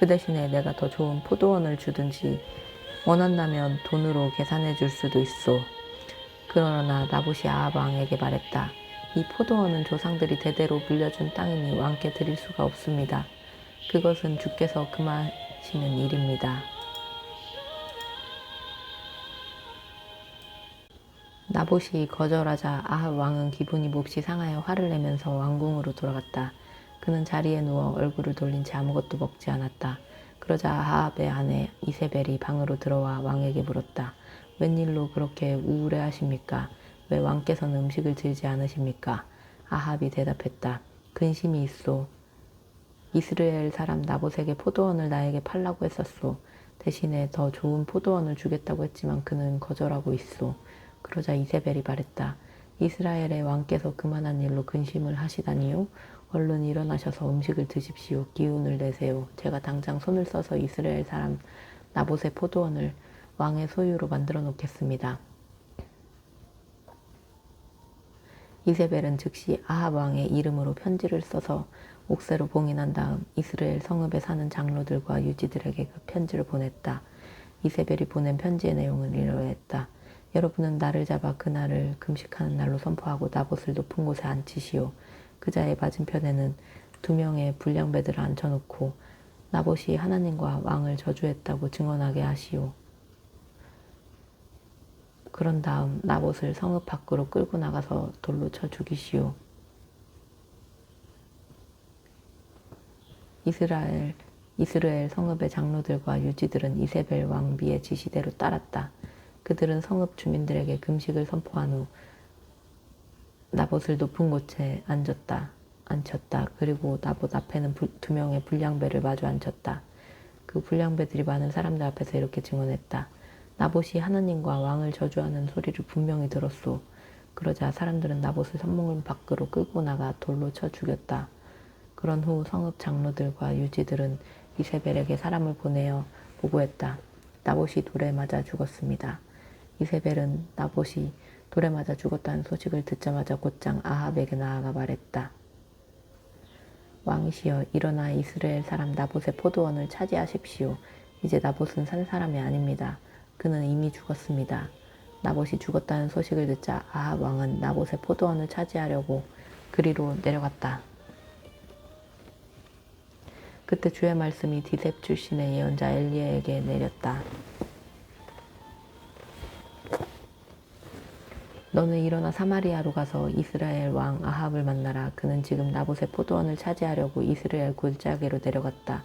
그 대신에 내가 더 좋은 포도원을 주든지 원한다면 돈으로 계산해 줄 수도 있소. 그러나 나봇이 아합 왕에게 말했다. 이 포도원은 조상들이 대대로 물려준 땅이니 왕께 드릴 수가 없습니다. 그것은 주께서 금하시는 일입니다. 나봇이 거절하자 아합 왕은 기분이 몹시 상하여 화를 내면서 왕궁으로 돌아갔다. 그는 자리에 누워 얼굴을 돌린 채 아무것도 먹지 않았다. 그러자 아합의 아내 이세벨이 방으로 들어와 왕에게 물었다. 웬일로 그렇게 우울해하십니까? 왜 왕께서는 음식을 드리지 않으십니까? 아합이 대답했다. 근심이 있소. 이스라엘 사람 나봇에게 포도원을 나에게 팔라고 했었소. 대신에 더 좋은 포도원을 주겠다고 했지만 그는 거절하고 있소. 그러자 이세벨이 말했다. 이스라엘의 왕께서 그만한 일로 근심을 하시다니요? 얼른 일어나셔서 음식을 드십시오. 기운을 내세요. 제가 당장 손을 써서 이스라엘 사람 나봇의 포도원을 왕의 소유로 만들어 놓겠습니다. 이세벨은 즉시 아합 왕의 이름으로 편지를 써서 옥새로 봉인한 다음 이스라엘 성읍에 사는 장로들과 유지들에게 그 편지를 보냈다. 이세벨이 보낸 편지의 내용은 이러했다. 여러분은 나를 잡아 그날을 금식하는 날로 선포하고 나봇을 높은 곳에 앉히시오. 그자의 맞은편에는 2명의 불량배들을 앉혀놓고 나봇이 하나님과 왕을 저주했다고 증언하게 하시오. 그런 다음 나봇을 성읍 밖으로 끌고 나가서 돌로 쳐 죽이시오. 이스라엘 성읍의 장로들과 유지들은 이세벨 왕비의 지시대로 따랐다. 그들은 성읍 주민들에게 금식을 선포한 후 나봇을 높은 곳에 앉혔다. 그리고 나봇 앞에는 2명의 불량배를 마주 앉혔다. 그 불량배들이 많은 사람들 앞에서 이렇게 증언했다. 나봇이 하나님과 왕을 저주하는 소리를 분명히 들었소. 그러자 사람들은 나봇을 성문 밖으로 끌고 나가 돌로 쳐 죽였다. 그런 후 성읍 장로들과 유지들은 이세벨에게 사람을 보내어 보고했다. 나봇이 돌에 맞아 죽었습니다. 이세벨은 나봇이 돌에 맞아 죽었다는 소식을 듣자마자 곧장 아합에게 나아가 말했다. 왕이시여, 일어나 이스라엘 사람 나봇의 포도원을 차지하십시오. 이제 나봇은 산 사람이 아닙니다. 그는 이미 죽었습니다. 나봇이 죽었다는 소식을 듣자 아합 왕은 나봇의 포도원을 차지하려고 그리로 내려갔다. 그때 주의 말씀이 디셉 출신의 예언자 엘리야에게 내렸다. 너는 일어나 사마리아로 가서 이스라엘 왕 아합을 만나라. 그는 지금 나봇의 포도원을 차지하려고 이스라엘 골짜기로 내려갔다.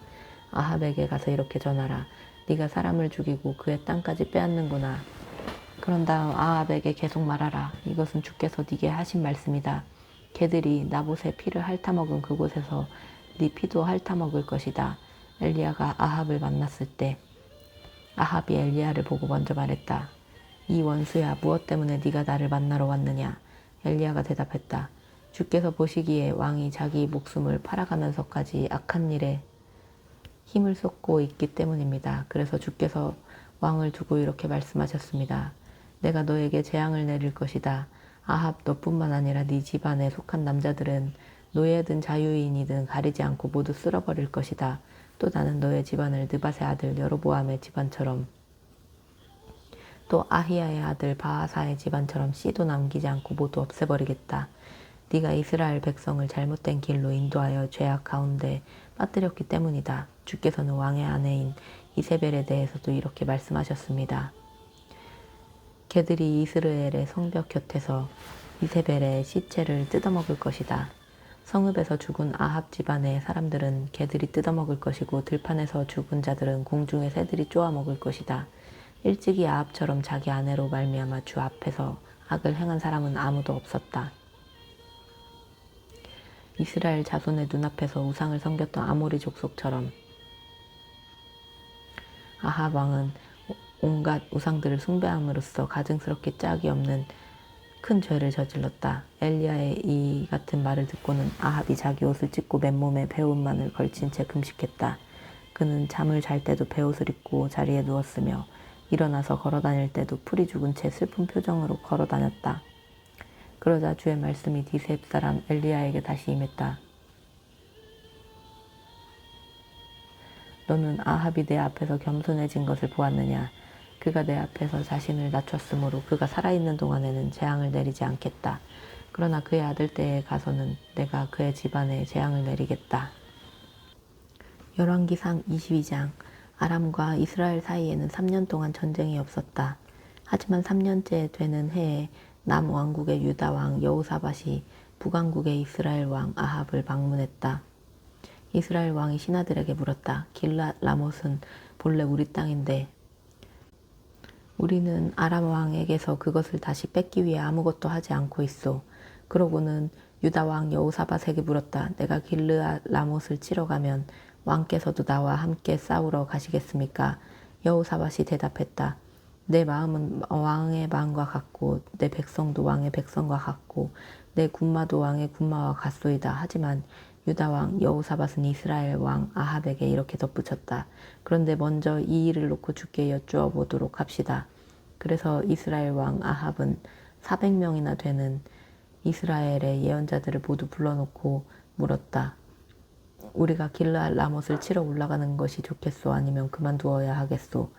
아합에게 가서 이렇게 전하라. 네가 사람을 죽이고 그의 땅까지 빼앗는구나. 그런 다음 아합에게 계속 말하라. 이것은 주께서 네게 하신 말씀이다. 개들이 나봇의 피를 핥아먹은 그곳에서 네 피도 핥아먹을 것이다. 엘리야가 아합을 만났을 때 아합이 엘리야를 보고 먼저 말했다. 이 원수야, 무엇 때문에 네가 나를 만나러 왔느냐? 엘리야가 대답했다. 주께서 보시기에 왕이 자기 목숨을 팔아가면서까지 악한 일에 힘을 쏟고 있기 때문입니다. 그래서 주께서 왕을 두고 이렇게 말씀하셨습니다. 내가 너에게 재앙을 내릴 것이다. 아합 너뿐만 아니라 네 집안에 속한 남자들은 노예든 자유인이든 가리지 않고 모두 쓸어버릴 것이다. 또 나는 너의 집안을 느밧의 아들 여로보암의 집안처럼 또 아히야의 아들 바하사의 집안처럼 씨도 남기지 않고 모두 없애버리겠다. 네가 이스라엘 백성을 잘못된 길로 인도하여 죄악 가운데 빠뜨렸기 때문이다. 주께서는 왕의 아내인 이세벨에 대해서도 이렇게 말씀하셨습니다. 개들이 이스라엘의 성벽 곁에서 이세벨의 시체를 뜯어먹을 것이다. 성읍에서 죽은 아합 집안의 사람들은 개들이 뜯어먹을 것이고 들판에서 죽은 자들은 공중의 새들이 쪼아먹을 것이다. 일찍이 아합처럼 자기 아내로 말미암아 주 앞에서 악을 행한 사람은 아무도 없었다. 이스라엘 자손의 눈앞에서 우상을 섬겼던 아모리 족속처럼 아합 왕은 온갖 우상들을 숭배함으로써 가증스럽게 짝이 없는 큰 죄를 저질렀다. 엘리야의 이 같은 말을 듣고는 아합이 자기 옷을 찢고 맨몸에 베옷만을 걸친 채 금식했다. 그는 잠을 잘 때도 베옷을 입고 자리에 누웠으며 일어나서 걸어다닐 때도 풀이 죽은 채 슬픈 표정으로 걸어다녔다. 그러자 주의 말씀이 디셉 사람 엘리야에게 다시 임했다. 너는 아합이 내 앞에서 겸손해진 것을 보았느냐? 그가 내 앞에서 자신을 낮췄으므로 그가 살아있는 동안에는 재앙을 내리지 않겠다. 그러나 그의 아들 때에 가서는 내가 그의 집안에 재앙을 내리겠다. 열왕기상 22장. 아람과 이스라엘 사이에는 3년 동안 전쟁이 없었다. 하지만 3년째 되는 해에 남왕국의 유다 왕 여호사밧이 북왕국의 이스라엘 왕 아합을 방문했다. 이스라엘 왕이 신하들에게 물었다. 길랏 라못은 본래 우리 땅인데 우리는 아람 왕에게서 그것을 다시 뺏기 위해 아무것도 하지 않고 있소. 그러고는 유다 왕 여호사밧에게 물었다. 내가 길르앗 라못을 치러 가면 왕께서도 나와 함께 싸우러 가시겠습니까? 여호사밧이 대답했다. 내 마음은 왕의 마음과 같고 내 백성도 왕의 백성과 같고 내 군마도 왕의 군마와 같소이다. 하지만 유다 왕 여호사밧은 이스라엘 왕 아합에게 이렇게 덧붙였다. 그런데 먼저 이 일을 놓고 주께 여쭈어 보도록 합시다. 그래서 이스라엘 왕 아합은 400명이나 되는 이스라엘의 예언자들을 모두 불러놓고 물었다. 우리가 길르앗 라못을 치러 올라가는 것이 좋겠소? 아니면 그만두어야 하겠소?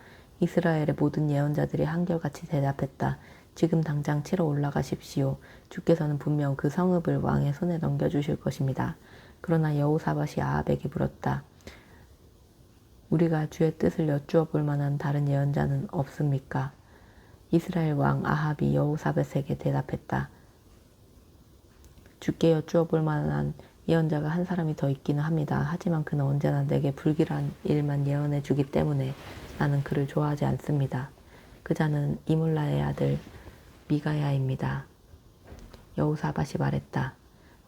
이스라엘의 모든 예언자들이 한결같이 대답했다. 지금 당장 치러 올라가십시오. 주께서는 분명 그 성읍을 왕의 손에 넘겨주실 것입니다. 그러나 여호사밧이 아합에게 물었다. 우리가 주의 뜻을 여쭈어 볼 만한 다른 예언자는 없습니까? 이스라엘 왕 아합이 여호사밧에게 대답했다. 주께 여쭈어 볼 만한 예언자가 한 사람이 더 있기는 합니다. 하지만 그는 언제나 내게 불길한 일만 예언해 주기 때문에 나는 그를 좋아하지 않습니다. 그 자는 이몰라의 아들 미가야입니다. 여호사밧이 말했다.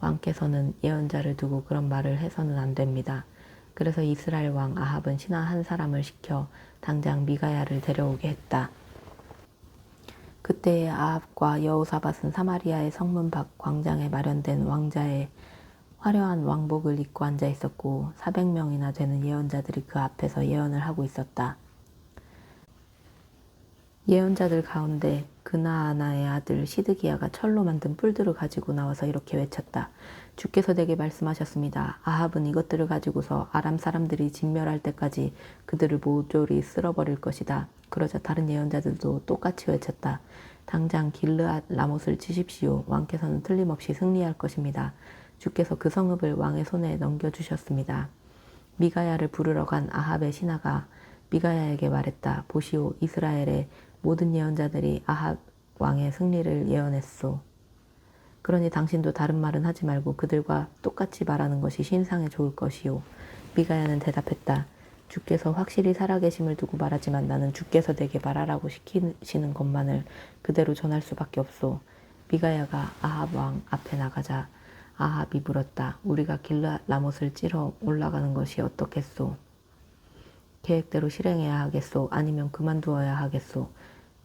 왕께서는 예언자를 두고 그런 말을 해서는 안 됩니다. 그래서 이스라엘 왕 아합은 신하 한 사람을 시켜 당장 미가야를 데려오게 했다. 그때의 아합과 여호사밧은 사마리아의 성문 밖 광장에 마련된 왕자의 화려한 왕복을 입고 앉아 있었고 400명이나 되는 예언자들이 그 앞에서 예언을 하고 있었다. 예언자들 가운데 그나아나의 아들 시드기야가 철로 만든 뿔들을 가지고 나와서 이렇게 외쳤다. 주께서 내게 말씀하셨습니다. 아합은 이것들을 가지고서 아람 사람들이 진멸할 때까지 그들을 모조리 쓸어버릴 것이다. 그러자 다른 예언자들도 똑같이 외쳤다. 당장 길르앗 라못을 치십시오. 왕께서는 틀림없이 승리할 것입니다. 주께서 그 성읍을 왕의 손에 넘겨주셨습니다. 미가야를 부르러 간 아합의 신하가 미가야에게 말했다. 보시오, 이스라엘의 모든 예언자들이 아합 왕의 승리를 예언했소. 그러니 당신도 다른 말은 하지 말고 그들과 똑같이 말하는 것이 신상에 좋을 것이오. 미가야는 대답했다. 주께서 확실히 살아계심을 두고 말하지만 나는 주께서 내게 말하라고 시키시는 것만을 그대로 전할 수밖에 없소. 미가야가 아합 왕 앞에 나가자 아합이 물었다. 우리가 길르앗 라못을 찌러 올라가는 것이 어떻겠소? 계획대로 실행해야 하겠소? 아니면 그만두어야 하겠소?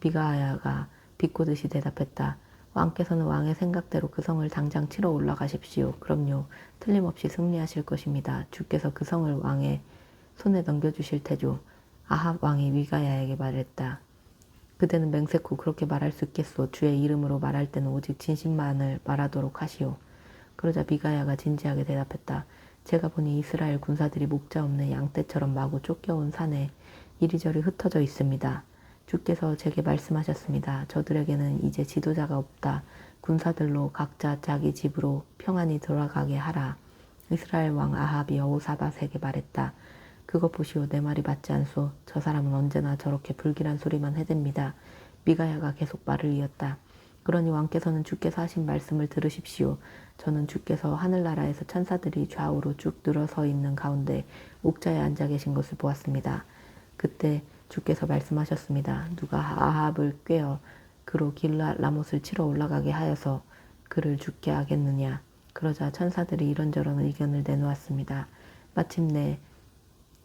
미가야가 비꼬듯이 대답했다. 왕께서는 왕의 생각대로 그 성을 당장 치러 올라가십시오. 그럼요. 틀림없이 승리하실 것입니다. 주께서 그 성을 왕의 손에 넘겨주실 테죠. 아합 왕이 미가야에게 말했다. 그대는 맹세코 그렇게 말할 수 있겠소. 주의 이름으로 말할 때는 오직 진심만을 말하도록 하시오. 그러자 미가야가 진지하게 대답했다. 제가 보니 이스라엘 군사들이 목자 없는 양떼처럼 마구 쫓겨온 산에 이리저리 흩어져 있습니다. 주께서 제게 말씀하셨습니다. 저들에게는 이제 지도자가 없다. 군사들로 각자 자기 집으로 평안히 돌아가게 하라. 이스라엘 왕 아합이 여호사밧에게 말했다. 그것 보시오. 내 말이 맞지 않소. 저 사람은 언제나 저렇게 불길한 소리만 해댑니다. 미가야가 계속 말을 이었다. 그러니 왕께서는 주께서 하신 말씀을 들으십시오. 저는 주께서 하늘나라에서 천사들이 좌우로 쭉 늘어서 있는 가운데 옥자에 앉아 계신 것을 보았습니다. 그때 주께서 말씀하셨습니다. 누가 아합을 꾀어 그로 길르앗 라못을 치러 올라가게 하여서 그를 죽게 하겠느냐. 그러자 천사들이 이런저런 의견을 내놓았습니다. 마침내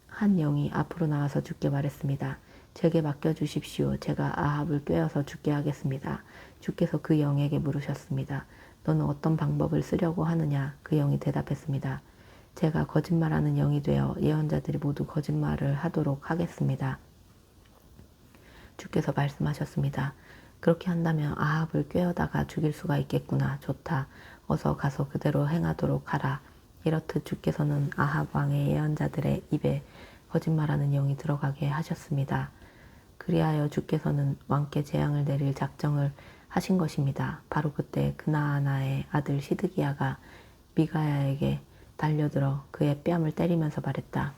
한 영이 앞으로 나와서 주께 말했습니다. 제게 맡겨주십시오. 제가 아합을 꾀어서 죽게 하겠습니다. 주께서 그 영에게 물으셨습니다. 너는 어떤 방법을 쓰려고 하느냐? 그 영이 대답했습니다. 제가 거짓말하는 영이 되어 예언자들이 모두 거짓말을 하도록 하겠습니다. 주께서 말씀하셨습니다. 그렇게 한다면 아합을 꾀어다가 죽일 수가 있겠구나. 좋다. 어서 가서 그대로 행하도록 하라. 이렇듯 주께서는 아합 왕의 예언자들의 입에 거짓말하는 영이 들어가게 하셨습니다. 그리하여 주께서는 왕께 재앙을 내릴 작정을 하신 것입니다. 바로 그때 그나아나의 아들 시드기야가 미가야에게 달려들어 그의 뺨을 때리면서 말했다.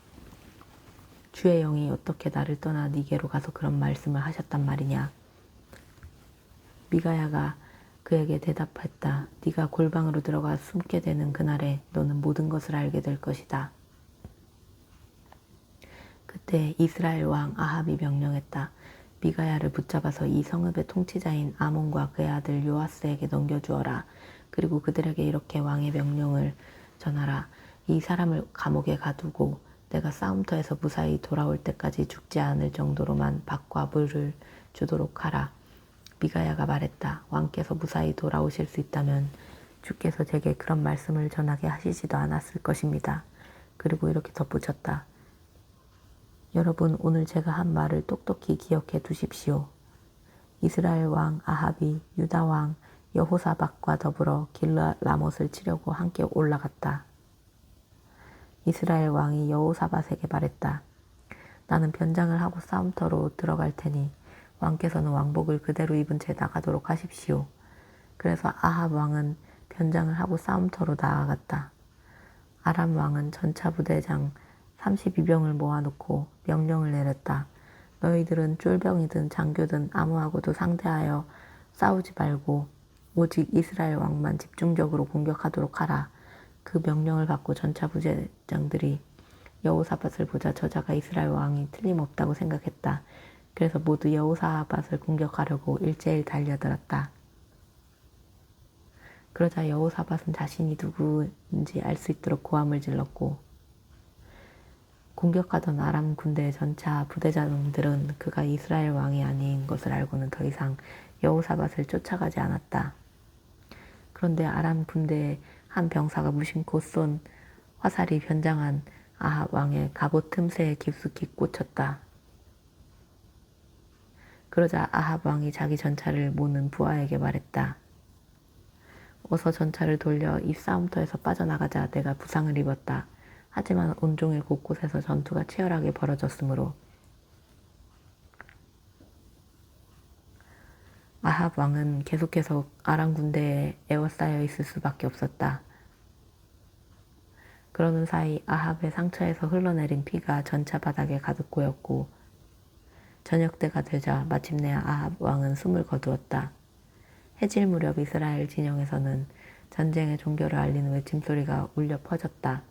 주의 영이 어떻게 나를 떠나 네게로 가서 그런 말씀을 하셨단 말이냐. 미가야가 그에게 대답했다. 네가 골방으로 들어가 숨게 되는 그날에 너는 모든 것을 알게 될 것이다. 그때 이스라엘 왕 아합이 명령했다. 미가야를 붙잡아서 이 성읍의 통치자인 아몬과 그의 아들 요아스에게 넘겨주어라. 그리고 그들에게 이렇게 왕의 명령을 전하라. 이 사람을 감옥에 가두고 내가 싸움터에서 무사히 돌아올 때까지 죽지 않을 정도로만 밥과 물을 주도록 하라. 미가야가 말했다. 왕께서 무사히 돌아오실 수 있다면 주께서 제게 그런 말씀을 전하게 하시지도 않았을 것입니다. 그리고 이렇게 덧붙였다. 여러분, 오늘 제가 한 말을 똑똑히 기억해 두십시오. 이스라엘 왕 아합이 유다 왕 여호사밧과 더불어 길르앗 라못을 치려고 함께 올라갔다. 이스라엘 왕이 여호사밧에게 말했다. 나는 변장을 하고 싸움터로 들어갈 테니 왕께서는 왕복을 그대로 입은 채 나가도록 하십시오. 그래서 아합 왕은 변장을 하고 싸움터로 나아갔다. 아람 왕은 전차 부대장 32병을 모아놓고 명령을 내렸다. 너희들은 쫄병이든 장교든 아무하고도 상대하여 싸우지 말고 오직 이스라엘 왕만 집중적으로 공격하도록 하라. 그 명령을 받고 전차 부대장들이 여호사밧을 보자 저자가 이스라엘 왕이 틀림없다고 생각했다. 그래서 모두 여호사밧을 공격하려고 일제히 달려들었다. 그러자 여호사밧은 자신이 누구인지 알 수 있도록 고함을 질렀고 공격하던 아람 군대의 전차 부대장들은 그가 이스라엘 왕이 아닌 것을 알고는 더 이상 여호사밧을 쫓아가지 않았다. 그런데 아람 군대의 한 병사가 무심코 쏜 화살이 변장한 아합 왕의 갑옷 틈새에 깊숙이 꽂혔다. 그러자 아합 왕이 자기 전차를 모는 부하에게 말했다. 어서 전차를 돌려 이 싸움터에서 빠져나가자. 내가 부상을 입었다. 하지만 온종일 곳곳에서 전투가 치열하게 벌어졌으므로 아합 왕은 계속해서 아람 군대에 에워싸여 있을 수밖에 없었다. 그러는 사이 아합의 상처에서 흘러내린 피가 전차 바닥에 가득 고였고 저녁때가 되자 마침내 아합 왕은 숨을 거두었다. 해질 무렵 이스라엘 진영에서는 전쟁의 종교를 알리는 외침소리가 울려 퍼졌다.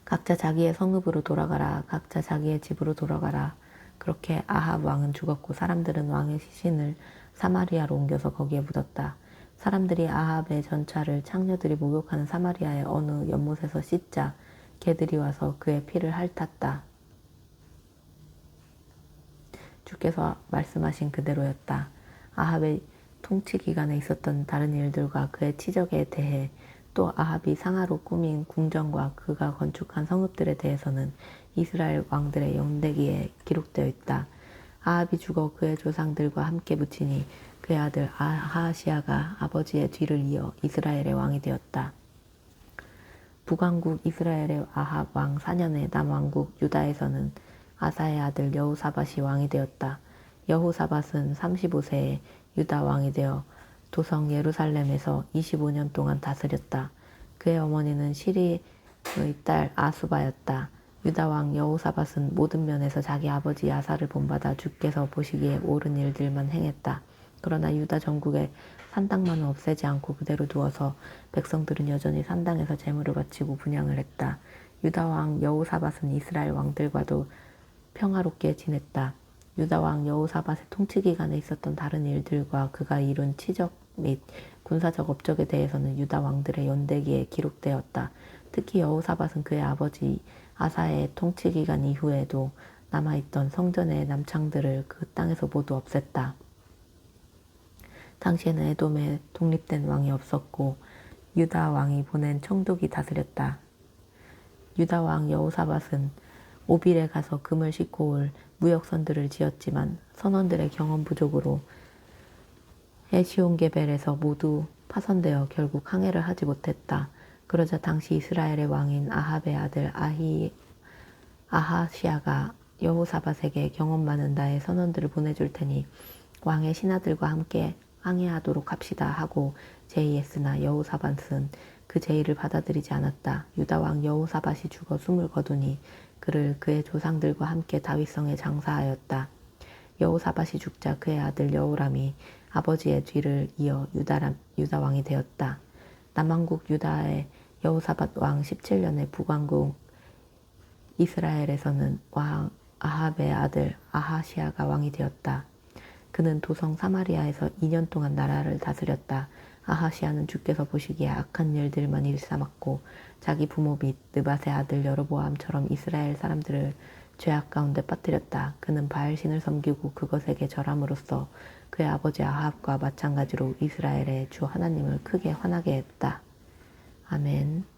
각자 자기의 성읍으로 돌아가라. 각자 자기의 집으로 돌아가라. 그렇게 아합 왕은 죽었고 사람들은 왕의 시신을 사마리아로 옮겨서 거기에 묻었다. 사람들이 아합의 전차를 창녀들이 목욕하는 사마리아의 어느 연못에서 씻자 개들이 와서 그의 피를 핥았다. 주께서 말씀하신 그대로였다. 아합의 통치 기간에 있었던 다른 일들과 그의 치적에 대해 또 아합이 상하로 꾸민 궁전과 그가 건축한 성읍들에 대해서는 이스라엘 왕들의 연대기에 기록되어 있다. 아합이 죽어 그의 조상들과 함께 묻히니 그의 아들 아하시아가 아버지의 뒤를 이어 이스라엘의 왕이 되었다. 북왕국 이스라엘의 아합 왕 4년에 남왕국 유다에서는 아사의 아들 여호사밧이 왕이 되었다. 여호사밧은 35세에 유다 왕이 되어 도성 예루살렘에서 25년 동안 다스렸다. 그의 어머니는 시리의 딸 아수바였다. 유다 왕 여호사밧은 모든 면에서 자기 아버지 아사를 본받아 주께서 보시기에 옳은 일들만 행했다. 그러나 유다 전국에 산당만은 없애지 않고 그대로 두어서 백성들은 여전히 산당에서 제물을 바치고 분향을 했다. 유다 왕 여호사밧은 이스라엘 왕들과도 평화롭게 지냈다. 유다 왕 여호사밧의 통치 기간에 있었던 다른 일들과 그가 이룬 치적 및 군사적 업적에 대해서는 유다 왕들의 연대기에 기록되었다. 특히 여호사밧은 그의 아버지 아사의 통치 기간 이후에도 남아있던 성전의 남창들을 그 땅에서 모두 없앴다. 당시에는 에돔에 독립된 왕이 없었고 유다 왕이 보낸 총독이 다스렸다. 유다 왕 여호사밧은 오빌에 가서 금을 싣고 올 무역선들을 지었지만 선원들의 경험 부족으로 에시온게벨에서 모두 파손되어 결국 항해를 하지 못했다. 그러자 당시 이스라엘의 왕인 아합의 아들 아하시아가 여호사밧에게 경험 많은 나의 선원들을 보내줄 테니 왕의 신하들과 함께 항해하도록 합시다 하고 제의했으나 여호사밧은 그 제의를 받아들이지 않았다. 유다 왕 여호사밧이 죽어 숨을 거두니 그를 그의 조상들과 함께 다윗성에 장사하였다. 여호사밧이 죽자 그의 아들 여호람이 아버지의 뒤를 이어 유다 왕이 되었다. 남왕국 유다의 여호사밧 왕 17년에 북왕국 이스라엘에서는 왕 아합의 아들 아하시아가 왕이 되었다. 그는 도성 사마리아에서 2년 동안 나라를 다스렸다. 아하시아는 주께서 보시기에 악한 일들만 일삼았고 자기 부모 및 느밧의 아들 여로보암처럼 이스라엘 사람들을 죄악 가운데 빠뜨렸다. 그는 바알신을 섬기고 그것에게 절함으로써 그의 아버지 아합과 마찬가지로 이스라엘의 주 하나님을 크게 화나게 했다. 아멘.